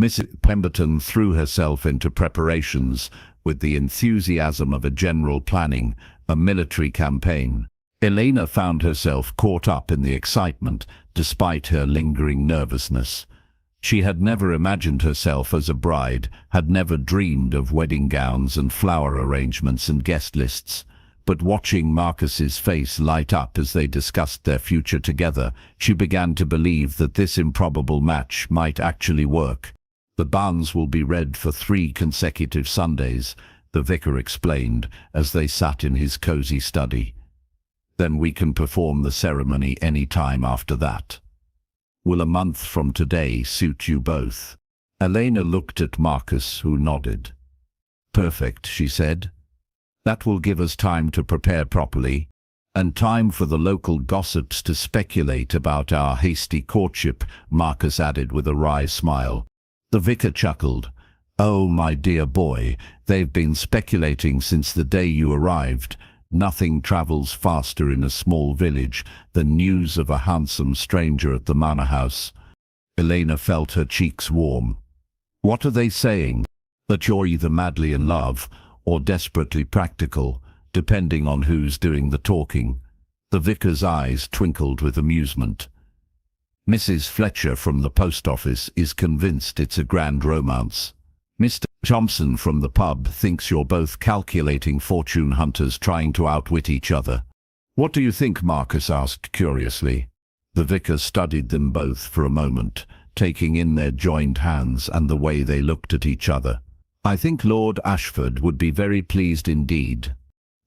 Mrs. Pemberton threw herself into preparations with the enthusiasm of a general planning a military campaign. Elena found herself caught up in the excitement despite her lingering nervousness. She had never imagined herself as a bride, had never dreamed of wedding gowns and flower arrangements and guest lists. But watching Marcus's face light up as they discussed their future together, she began to believe that this improbable match might actually work. The banns will be read for 3 consecutive Sundays, the vicar explained as they sat in his cozy study. Then we can perform the ceremony any time after that. Will a month from today suit you both? Elena looked at Marcus, who nodded. Perfect, she said. That will give us time to prepare properly, and time for the local gossips to speculate about our hasty courtship, Marcus added with a wry smile. The vicar chuckled. Oh, my dear boy, they've been speculating since the day you arrived. Nothing travels faster in a small village than news of a handsome stranger at the manor house. Elena felt her cheeks warm. What are they saying? That you're either madly in love or desperately practical, depending on who's doing the talking. The vicar's eyes twinkled with amusement. Mrs. Fletcher from the post office is convinced it's a grand romance. Mr. Thompson from the pub thinks you're both calculating fortune hunters trying to outwit each other. What do you think? Marcus asked curiously. The vicar studied them both for a moment, taking in their joined hands and the way they looked at each other. I think Lord Ashford would be very pleased indeed.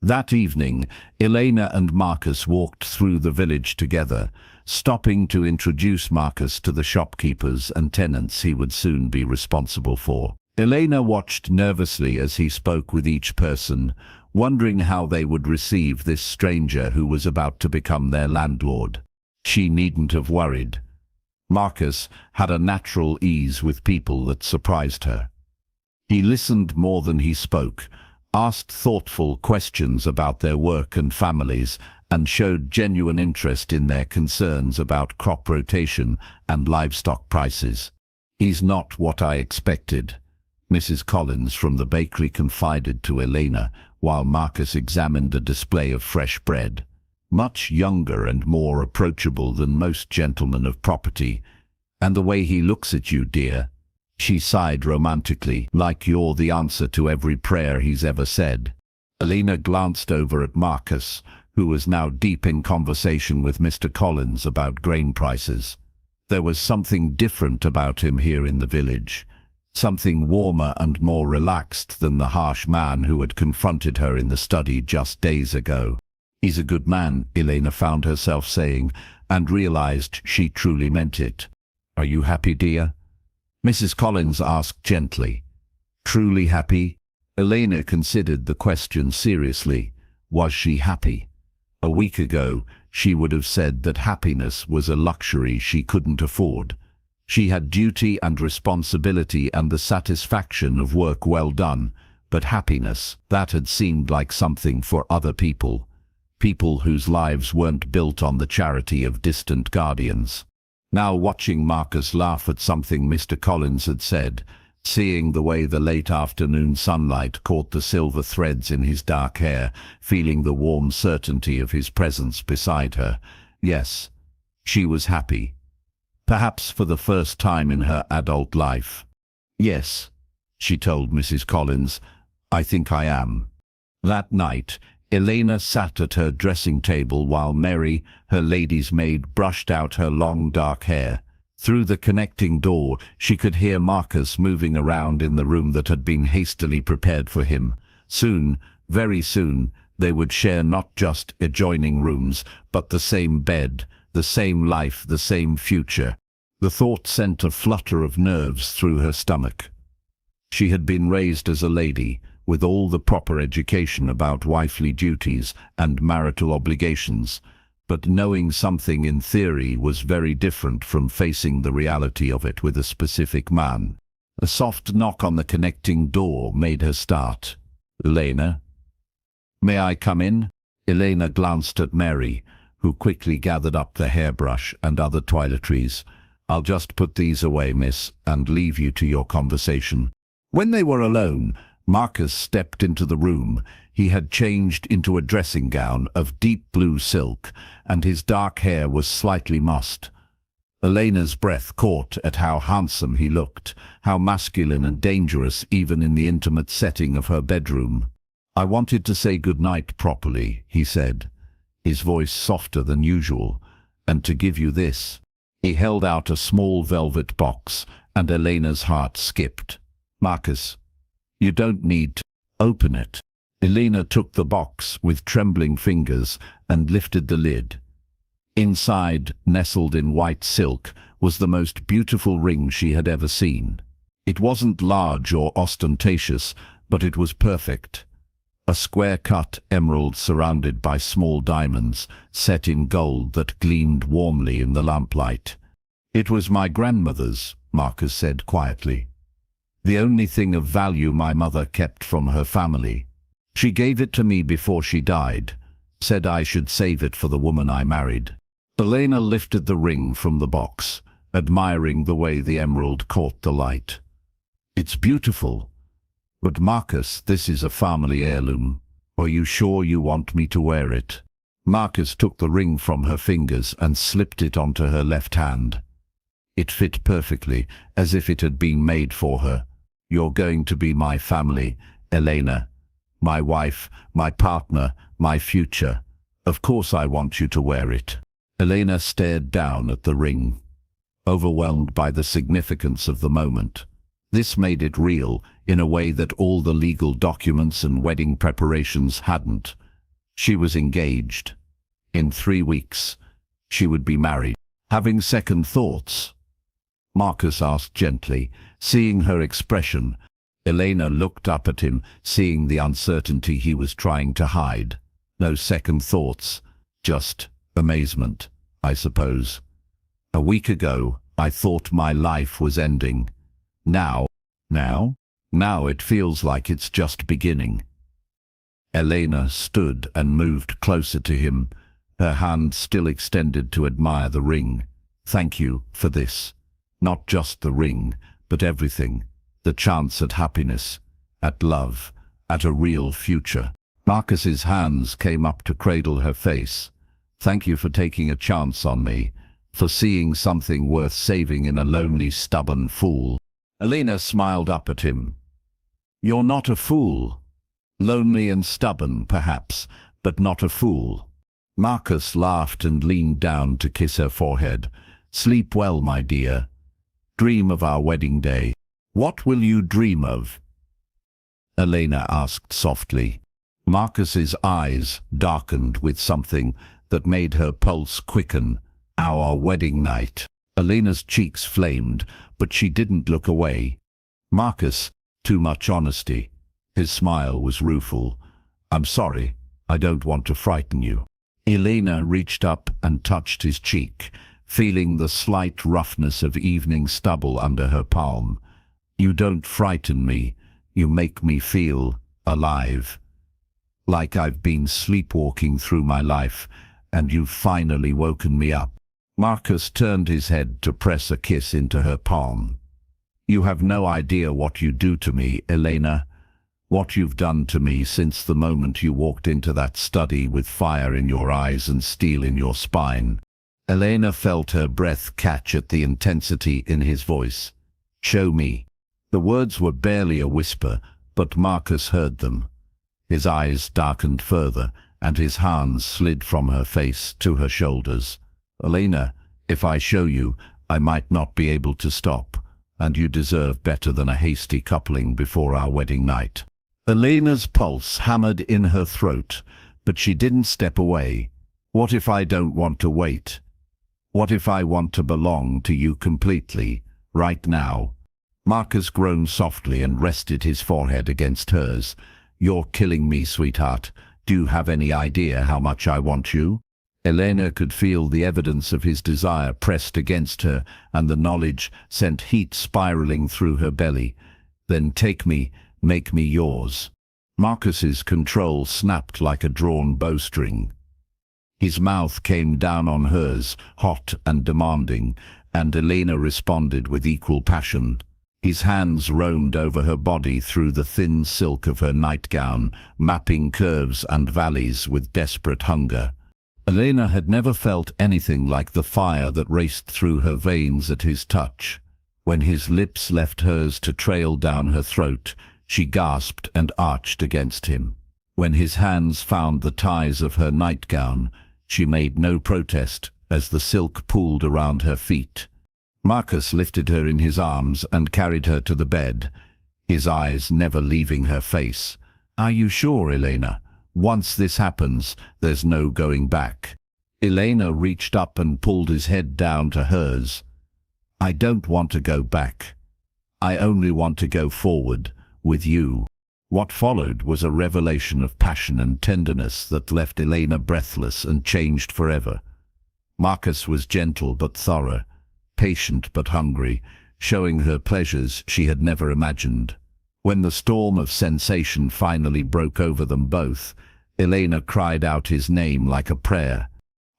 That evening, Elena and Marcus walked through the village together, stopping to introduce Marcus to the shopkeepers and tenants he would soon be responsible for. Elena watched nervously as he spoke with each person, wondering how they would receive this stranger who was about to become their landlord. She needn't have worried. Marcus had a natural ease with people that surprised her. He listened more than he spoke, asked thoughtful questions about their work and families, and showed genuine interest in their concerns about crop rotation and livestock prices. He's not what I expected, Mrs. Collins from the bakery confided to Elena while Marcus examined a display of fresh bread. Much younger and more approachable than most gentlemen of property. And the way he looks at you, dear. She sighed romantically, like you're the answer to every prayer he's ever said. Elena glanced over at Marcus, who was now deep in conversation with Mr. Collins about grain prices. There was something different about him here in the village. Something warmer and more relaxed than the harsh man who had confronted her in the study just days ago. He's a good man, Elena found herself saying, and realized she truly meant it. Are you happy, dear? Mrs. Collins asked gently. Truly happy? Elena considered the question seriously. Was she happy? A week ago, she would have said that happiness was a luxury she couldn't afford. She had duty and responsibility and the satisfaction of work well done, but happiness, that had seemed like something for other people. People whose lives weren't built on the charity of distant guardians. Now watching Marcus laugh at something Mr. Collins had said, seeing the way the late afternoon sunlight caught the silver threads in his dark hair, feeling the warm certainty of his presence beside her. Yes, she was happy. Perhaps for the first time in her adult life. Yes, she told Mrs. Collins, I think I am. That night, Elena sat at her dressing table while Mary, her lady's maid, brushed out her long dark hair. Through the connecting door, she could hear Marcus moving around in the room that had been hastily prepared for him. Soon, very soon, they would share not just adjoining rooms, but the same bed, the same life, the same future. The thought sent a flutter of nerves through her stomach. She had been raised as a lady, with all the proper education about wifely duties and marital obligations, but knowing something in theory was very different from facing the reality of it with a specific man. A soft knock on the connecting door made her start. Elena? May I come in? Elena glanced at Mary, who quickly gathered up the hairbrush and other toiletries. I'll just put these away, miss, and leave you to your conversation. When they were alone, Marcus stepped into the room. He had changed into a dressing gown of deep blue silk, and his dark hair was slightly mussed. Elena's breath caught at how handsome he looked, how masculine and dangerous even in the intimate setting of her bedroom. I wanted to say good night properly, he said, his voice softer than usual, and to give you this. He held out a small velvet box, and Elena's heart skipped. Marcus, you don't need to open it. Elena took the box with trembling fingers and lifted the lid. Inside, nestled in white silk, was the most beautiful ring she had ever seen. It wasn't large or ostentatious, but it was perfect. A square-cut emerald surrounded by small diamonds, set in gold that gleamed warmly in the lamplight. It was my grandmother's, Marcus said quietly. The only thing of value my mother kept from her family. She gave it to me before she died, said I should save it for the woman I married. Elena lifted the ring from the box, admiring the way the emerald caught the light. It's beautiful. But Marcus, this is a family heirloom. Are you sure you want me to wear it? Marcus took the ring from her fingers and slipped it onto her left hand. It fit perfectly, as if it had been made for her. You're going to be my family, Elena. My wife, my partner, my future. Of course I want you to wear it. Elena stared down at the ring, overwhelmed by the significance of the moment. This made it real, in a way that all the legal documents and wedding preparations hadn't. She was engaged. In 3 weeks, she would be married. Having second thoughts? Marcus asked gently, seeing her expression. Elena looked up at him, seeing the uncertainty he was trying to hide. No second thoughts, just amazement, I suppose. A week ago, I thought my life was ending. Now it feels like it's just beginning. Elena stood and moved closer to him, her hand still extended to admire the ring. Thank you for this. Not just the ring, but everything. The chance at happiness, at love, at a real future. Marcus's hands came up to cradle her face. Thank you for taking a chance on me, for seeing something worth saving in a lonely, stubborn fool. Elena smiled up at him. You're not a fool. Lonely and stubborn, perhaps, but not a fool. Marcus laughed and leaned down to kiss her forehead. Sleep well, my dear. Dream of our wedding day. What will you dream of? Elena asked softly. Marcus's eyes darkened with something that made her pulse quicken. Our wedding night. Elena's cheeks flamed, but she didn't look away. Marcus, too much honesty. His smile was rueful. I'm sorry, I don't want to frighten you. Elena reached up and touched his cheek, feeling the slight roughness of evening stubble under her palm. You don't frighten me, you make me feel alive. Like I've been sleepwalking through my life, and you've finally woken me up. Marcus turned his head to press a kiss into her palm. You have no idea what you do to me, Elena. What you've done to me since the moment you walked into that study with fire in your eyes and steel in your spine. Elena felt her breath catch at the intensity in his voice. Show me. The words were barely a whisper, but Marcus heard them. His eyes darkened further, and his hands slid from her face to her shoulders. Elena, if I show you, I might not be able to stop, and you deserve better than a hasty coupling before our wedding night. Elena's pulse hammered in her throat, but she didn't step away. What if I don't want to wait? What if I want to belong to you completely, right now? Marcus groaned softly and rested his forehead against hers. You're killing me, sweetheart. Do you have any idea how much I want you? Elena could feel the evidence of his desire pressed against her, and the knowledge sent heat spiraling through her belly. Then take me, make me yours. Marcus's control snapped like a drawn bowstring. His mouth came down on hers, hot and demanding, and Elena responded with equal passion. His hands roamed over her body through the thin silk of her nightgown, mapping curves and valleys with desperate hunger. Elena had never felt anything like the fire that raced through her veins at his touch. When his lips left hers to trail down her throat, she gasped and arched against him. When his hands found the ties of her nightgown, she made no protest as the silk pooled around her feet. Marcus lifted her in his arms and carried her to the bed, his eyes never leaving her face. Are you sure, Elena? Once this happens, there's no going back. Elena reached up and pulled his head down to hers. I don't want to go back. I only want to go forward, with you. What followed was a revelation of passion and tenderness that left Elena breathless and changed forever. Marcus was gentle but thorough, patient but hungry, showing her pleasures she had never imagined. When the storm of sensation finally broke over them both, Elena cried out his name like a prayer.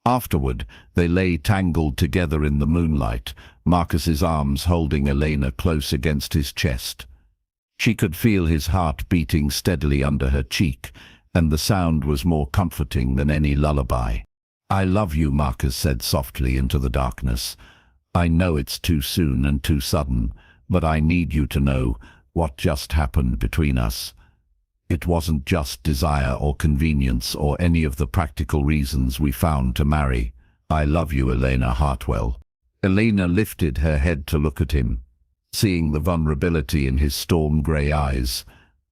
Afterward, they lay tangled together in the moonlight, Marcus's arms holding Elena close against his chest. She could feel his heart beating steadily under her cheek, and the sound was more comforting than any lullaby. I love you, Marcus said softly into the darkness. I know it's too soon and too sudden, but I need you to know what just happened between us. It wasn't just desire or convenience or any of the practical reasons we found to marry. I love you, Elena Hartwell. Elena lifted her head to look at him, seeing the vulnerability in his storm-grey eyes.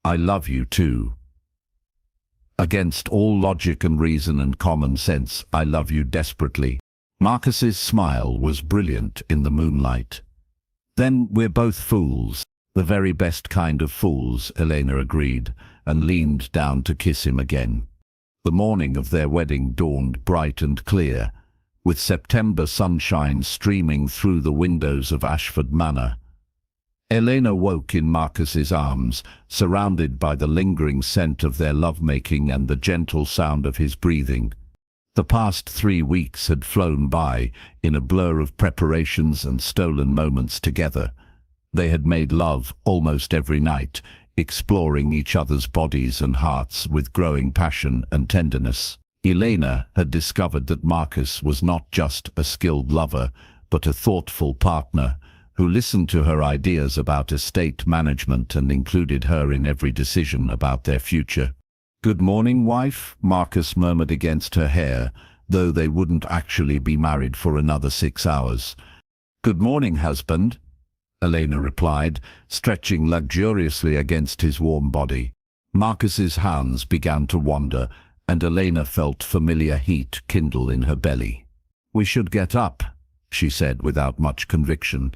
I love you too. Against all logic and reason and common sense, I love you desperately. Marcus's smile was brilliant in the moonlight. Then we're both fools, the very best kind of fools, Elena agreed, and leaned down to kiss him again. The morning of their wedding dawned bright and clear, with September sunshine streaming through the windows of Ashford Manor. Elena woke in Marcus's arms, surrounded by the lingering scent of their lovemaking and the gentle sound of his breathing. The past 3 weeks had flown by in a blur of preparations and stolen moments together. They had made love almost every night, exploring each other's bodies and hearts with growing passion and tenderness. Elena had discovered that Marcus was not just a skilled lover, but a thoughtful partner who listened to her ideas about estate management and included her in every decision about their future. Good morning, wife, Marcus murmured against her hair, though they wouldn't actually be married for another 6 hours. Good morning, husband, Elena replied, stretching luxuriously against his warm body. Marcus's hands began to wander, and Elena felt familiar heat kindle in her belly. We should get up, she said without much conviction.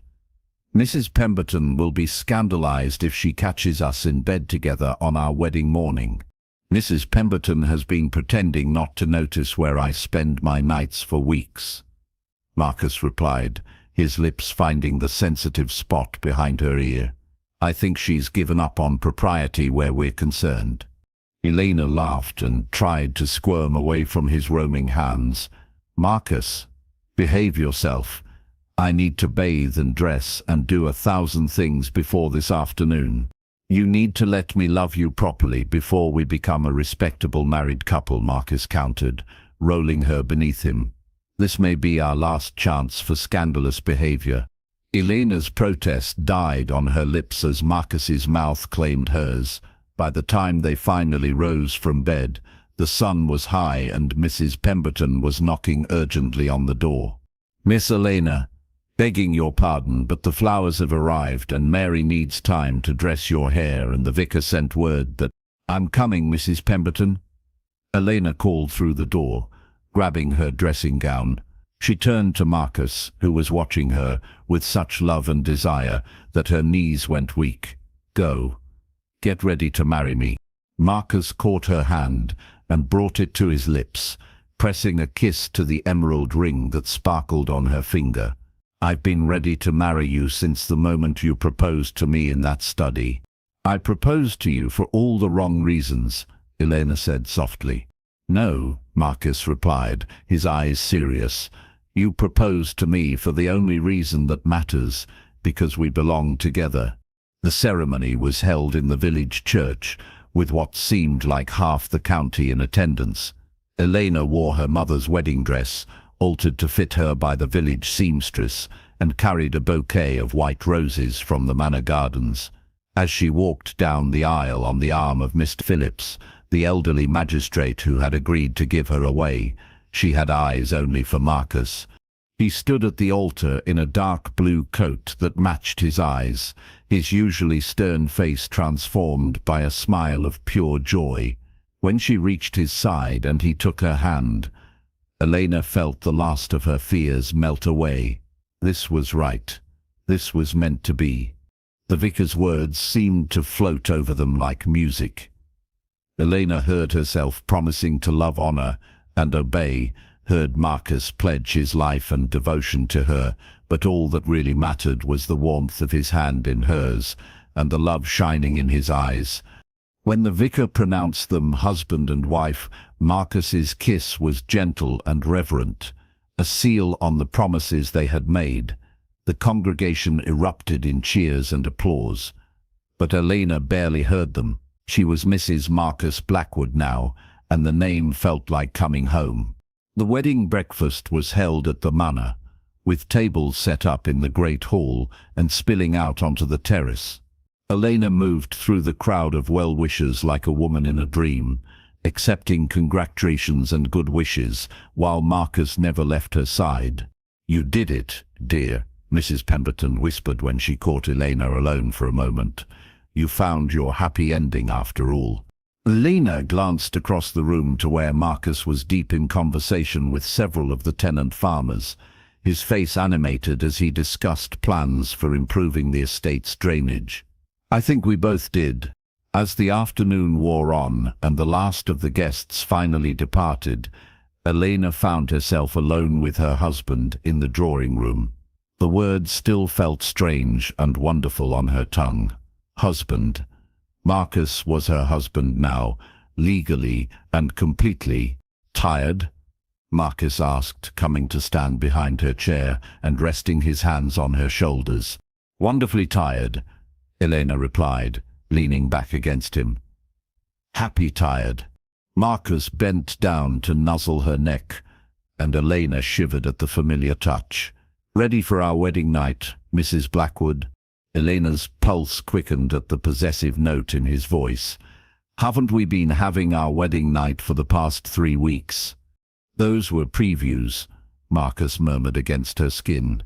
Mrs. Pemberton will be scandalized if she catches us in bed together on our wedding morning. Mrs. Pemberton has been pretending not to notice where I spend my nights for weeks, Marcus replied, his lips finding the sensitive spot behind her ear. I think she's given up on propriety where we're concerned. Elena laughed and tried to squirm away from his roaming hands. Marcus, behave yourself. I need to bathe and dress and do 1,000 things before this afternoon. You need to let me love you properly before we become a respectable married couple, Marcus countered, rolling her beneath him. This may be our last chance for scandalous behavior. Elena's protest died on her lips as Marcus's mouth claimed hers. By the time they finally rose from bed, the sun was high and Mrs. Pemberton was knocking urgently on the door. Miss Elena, begging your pardon, but the flowers have arrived and Mary needs time to dress your hair, and the vicar sent word that— I'm coming, Mrs. Pemberton. Elena called through the door, grabbing her dressing gown. She turned to Marcus, who was watching her with such love and desire that her knees went weak. Go. Get ready to marry me. Marcus caught her hand and brought it to his lips, pressing a kiss to the emerald ring that sparkled on her finger. I've been ready to marry you since the moment you proposed to me in that study. I proposed to you for all the wrong reasons, Elena said softly. No, Marcus replied, his eyes serious. You proposed to me for the only reason that matters, because we belong together. The ceremony was held in the village church, with what seemed like half the county in attendance. Elena wore her mother's wedding dress, altered to fit her by the village seamstress, and carried a bouquet of white roses from the manor gardens. As she walked down the aisle on the arm of Mr. Phillips, the elderly magistrate who had agreed to give her away, she had eyes only for Marcus. He stood at the altar in a dark blue coat that matched his eyes, his usually stern face transformed by a smile of pure joy. When she reached his side and he took her hand, Elena felt the last of her fears melt away. This was right. This was meant to be. The vicar's words seemed to float over them like music. Elena heard herself promising to love, honor, and obey, heard Marcus pledge his life and devotion to her, but all that really mattered was the warmth of his hand in hers, and the love shining in his eyes. When the vicar pronounced them husband and wife, Marcus's kiss was gentle and reverent, a seal on the promises they had made. The congregation erupted in cheers and applause, but Elena barely heard them. She was Mrs. Marcus Blackwood now, and the name felt like coming home. The wedding breakfast was held at the manor, with tables set up in the great hall and spilling out onto the terrace. Elena moved through the crowd of well-wishers like a woman in a dream, accepting congratulations and good wishes, while Marcus never left her side. You did it, dear, Mrs. Pemberton whispered when she caught Elena alone for a moment. You found your happy ending after all. Elena glanced across the room to where Marcus was deep in conversation with several of the tenant farmers, his face animated as he discussed plans for improving the estate's drainage. I think we both did. As the afternoon wore on and the last of the guests finally departed, Elena found herself alone with her husband in the drawing room. The words still felt strange and wonderful on her tongue. Husband. Marcus was her husband now, legally and completely. Tired? Marcus asked, coming to stand behind her chair and resting his hands on her shoulders. Wonderfully tired, Elena replied, leaning back against him. Happy tired. Marcus bent down to nuzzle her neck, and Elena shivered at the familiar touch. Ready for our wedding night, Mrs. Blackwood? Elena's pulse quickened at the possessive note in his voice. Haven't we been having our wedding night for the past 3 weeks? Those were previews, Marcus murmured against her skin.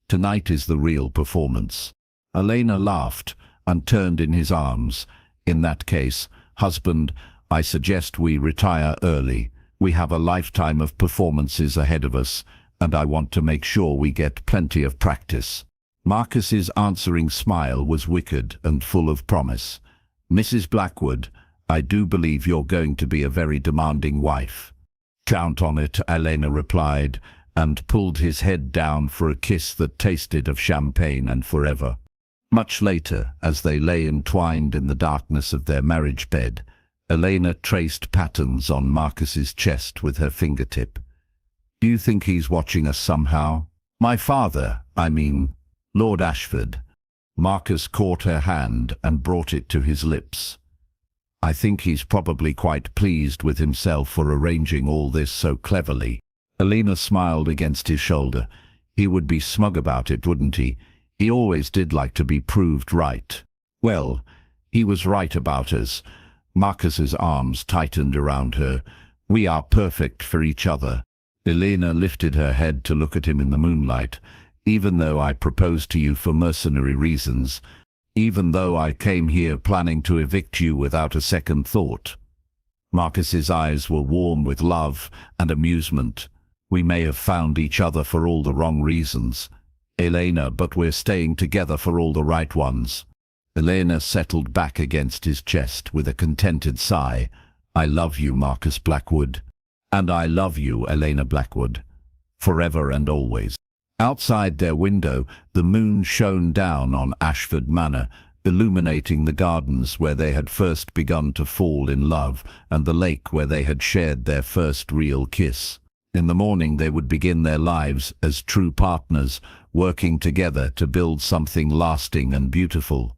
Tonight is the real performance. Elena laughed and turned in his arms. In that case, husband, I suggest we retire early. We have a lifetime of performances ahead of us, and I want to make sure we get plenty of practice. Marcus's answering smile was wicked and full of promise. Mrs. Blackwood, I do believe you're going to be a very demanding wife. Count on it, Elena replied, and pulled his head down for a kiss that tasted of champagne and forever. Much later, as they lay entwined in the darkness of their marriage bed, Elena traced patterns on Marcus's chest with her fingertip. Do you think he's watching us somehow? My father, Lord Ashford. Marcus caught her hand and brought it to his lips. I think he's probably quite pleased with himself for arranging all this so cleverly. Elena smiled against his shoulder. He would be smug about it, wouldn't he? He always did like to be proved right. Well, he was right about us. Marcus's arms tightened around her. We are perfect for each other. Elena lifted her head to look at him in the moonlight. Even though I proposed to you for mercenary reasons, even though I came here planning to evict you without a second thought. Marcus's eyes were warm with love and amusement. We may have found each other for all the wrong reasons, Elena, but we're staying together for all the right ones. Elena settled back against his chest with a contented sigh. I love you, Marcus Blackwood. And I love you, Elena Blackwood. Forever and always. Outside their window, the moon shone down on Ashford Manor, illuminating the gardens where they had first begun to fall in love, and the lake where they had shared their first real kiss. In the morning they would begin their lives as true partners, working together to build something lasting and beautiful.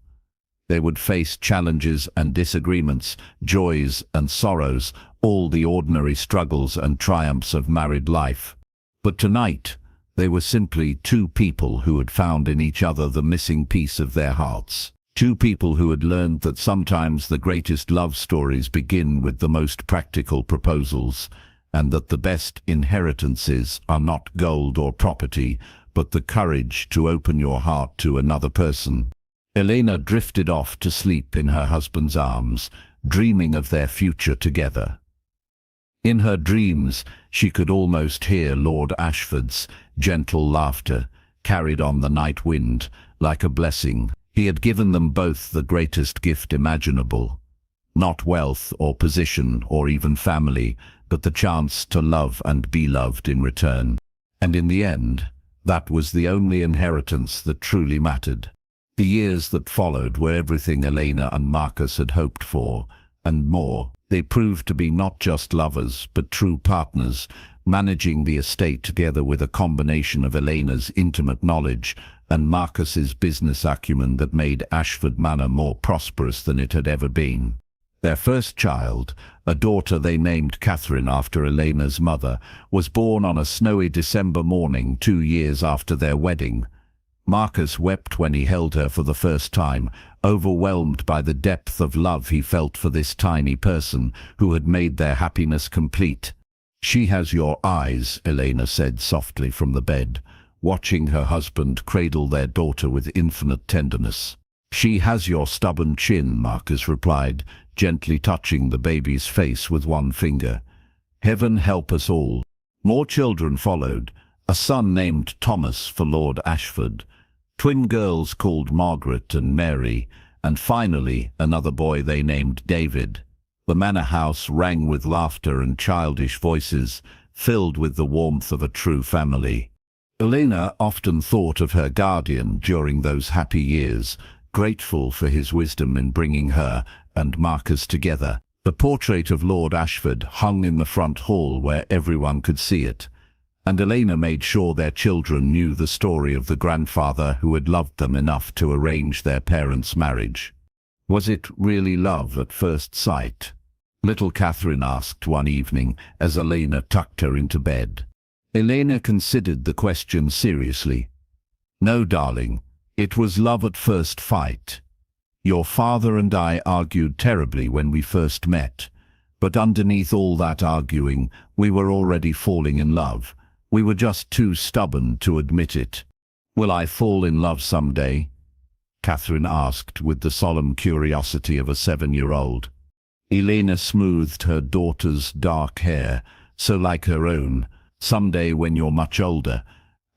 They would face challenges and disagreements, joys and sorrows, all the ordinary struggles and triumphs of married life. But tonight, they were simply two people who had found in each other the missing piece of their hearts. Two people who had learned that sometimes the greatest love stories begin with the most practical proposals, and that the best inheritances are not gold or property, but the courage to open your heart to another person. Elena drifted off to sleep in her husband's arms, dreaming of their future together. In her dreams, she could almost hear Lord Ashford's gentle laughter, carried on the night wind, like a blessing. He had given them both the greatest gift imaginable. Not wealth or position or even family, but the chance to love and be loved in return. And in the end, that was the only inheritance that truly mattered. The years that followed were everything Elena and Marcus had hoped for, and more. They proved to be not just lovers, but true partners, managing the estate together with a combination of Elena's intimate knowledge and Marcus's business acumen that made Ashford Manor more prosperous than it had ever been. Their first child, a daughter they named Catherine after Elena's mother, was born on a snowy December morning 2 years after their wedding. Marcus wept when he held her for the first time, overwhelmed by the depth of love he felt for this tiny person who had made their happiness complete. She has your eyes, Elena said softly from the bed, watching her husband cradle their daughter with infinite tenderness. She has your stubborn chin, Marcus replied, gently touching the baby's face with one finger. Heaven help us all. More children followed, a son named Thomas for Lord Ashford, twin girls called Margaret and Mary, and finally another boy they named David. The manor house rang with laughter and childish voices, filled with the warmth of a true family. Elena often thought of her guardian during those happy years, grateful for his wisdom in bringing her and Marcus together. The portrait of Lord Ashford hung in the front hall where everyone could see it, and Elena made sure their children knew the story of the grandfather who had loved them enough to arrange their parents' marriage. Was it really love at first sight? Little Catherine asked one evening as Elena tucked her into bed. Elena considered the question seriously. No, darling, it was love at first fight. Your father and I argued terribly when we first met, but underneath all that arguing, we were already falling in love. We were just too stubborn to admit it. Will I fall in love someday? Catherine asked with the solemn curiosity of a 7-year-old. Elena smoothed her daughter's dark hair, so like her own. Someday when you're much older,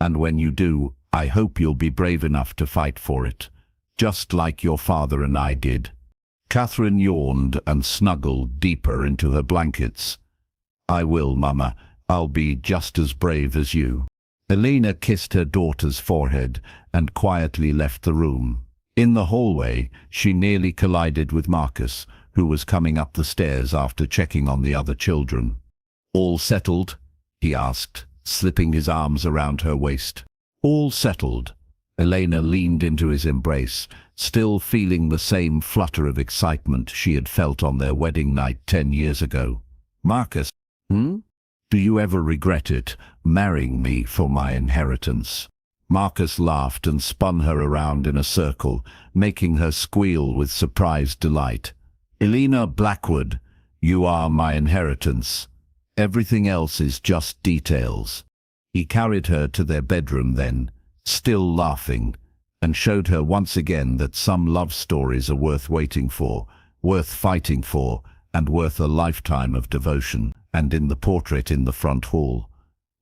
and when you do, I hope you'll be brave enough to fight for it, just like your father and I did. Catherine yawned and snuggled deeper into her blankets. I will, Mama. I'll be just as brave as you. Elena kissed her daughter's forehead and quietly left the room. In the hallway, she nearly collided with Marcus, who was coming up the stairs after checking on the other children. All settled? He asked, slipping his arms around her waist. All settled. Elena leaned into his embrace, still feeling the same flutter of excitement she had felt on their wedding night 10 years ago. Marcus, do you ever regret it, marrying me for my inheritance? Marcus laughed and spun her around in a circle, making her squeal with surprised delight. Elena Blackwood, you are my inheritance. Everything else is just details. He carried her to their bedroom then, still laughing, and showed her once again that some love stories are worth waiting for, worth fighting for, and worth a lifetime of devotion. And in the portrait in the front hall,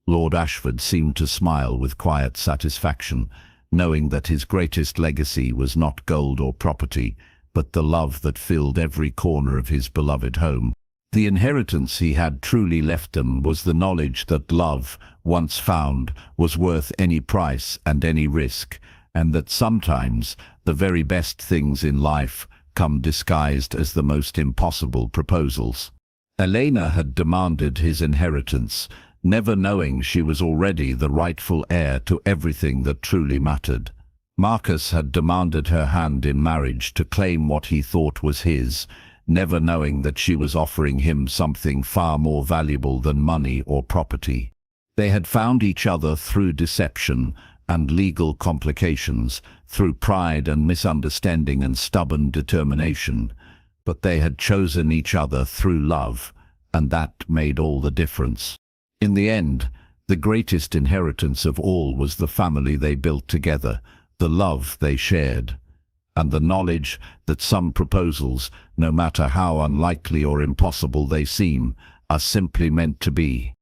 Lord Ashford seemed to smile with quiet satisfaction, knowing that his greatest legacy was not gold or property, but the love that filled every corner of his beloved home. The inheritance he had truly left them was the knowledge that love, once found, was worth any price and any risk, and that sometimes the very best things in life come disguised as the most impossible proposals. Elena had demanded his inheritance, never knowing she was already the rightful heir to everything that truly mattered. Marcus had demanded her hand in marriage to claim what he thought was his, never knowing that she was offering him something far more valuable than money or property. They had found each other through deception and legal complications, through pride and misunderstanding and stubborn determination, but they had chosen each other through love, and that made all the difference. In the end, the greatest inheritance of all was the family they built together, the love they shared, and the knowledge that some proposals, no matter how unlikely or impossible they seem, are simply meant to be.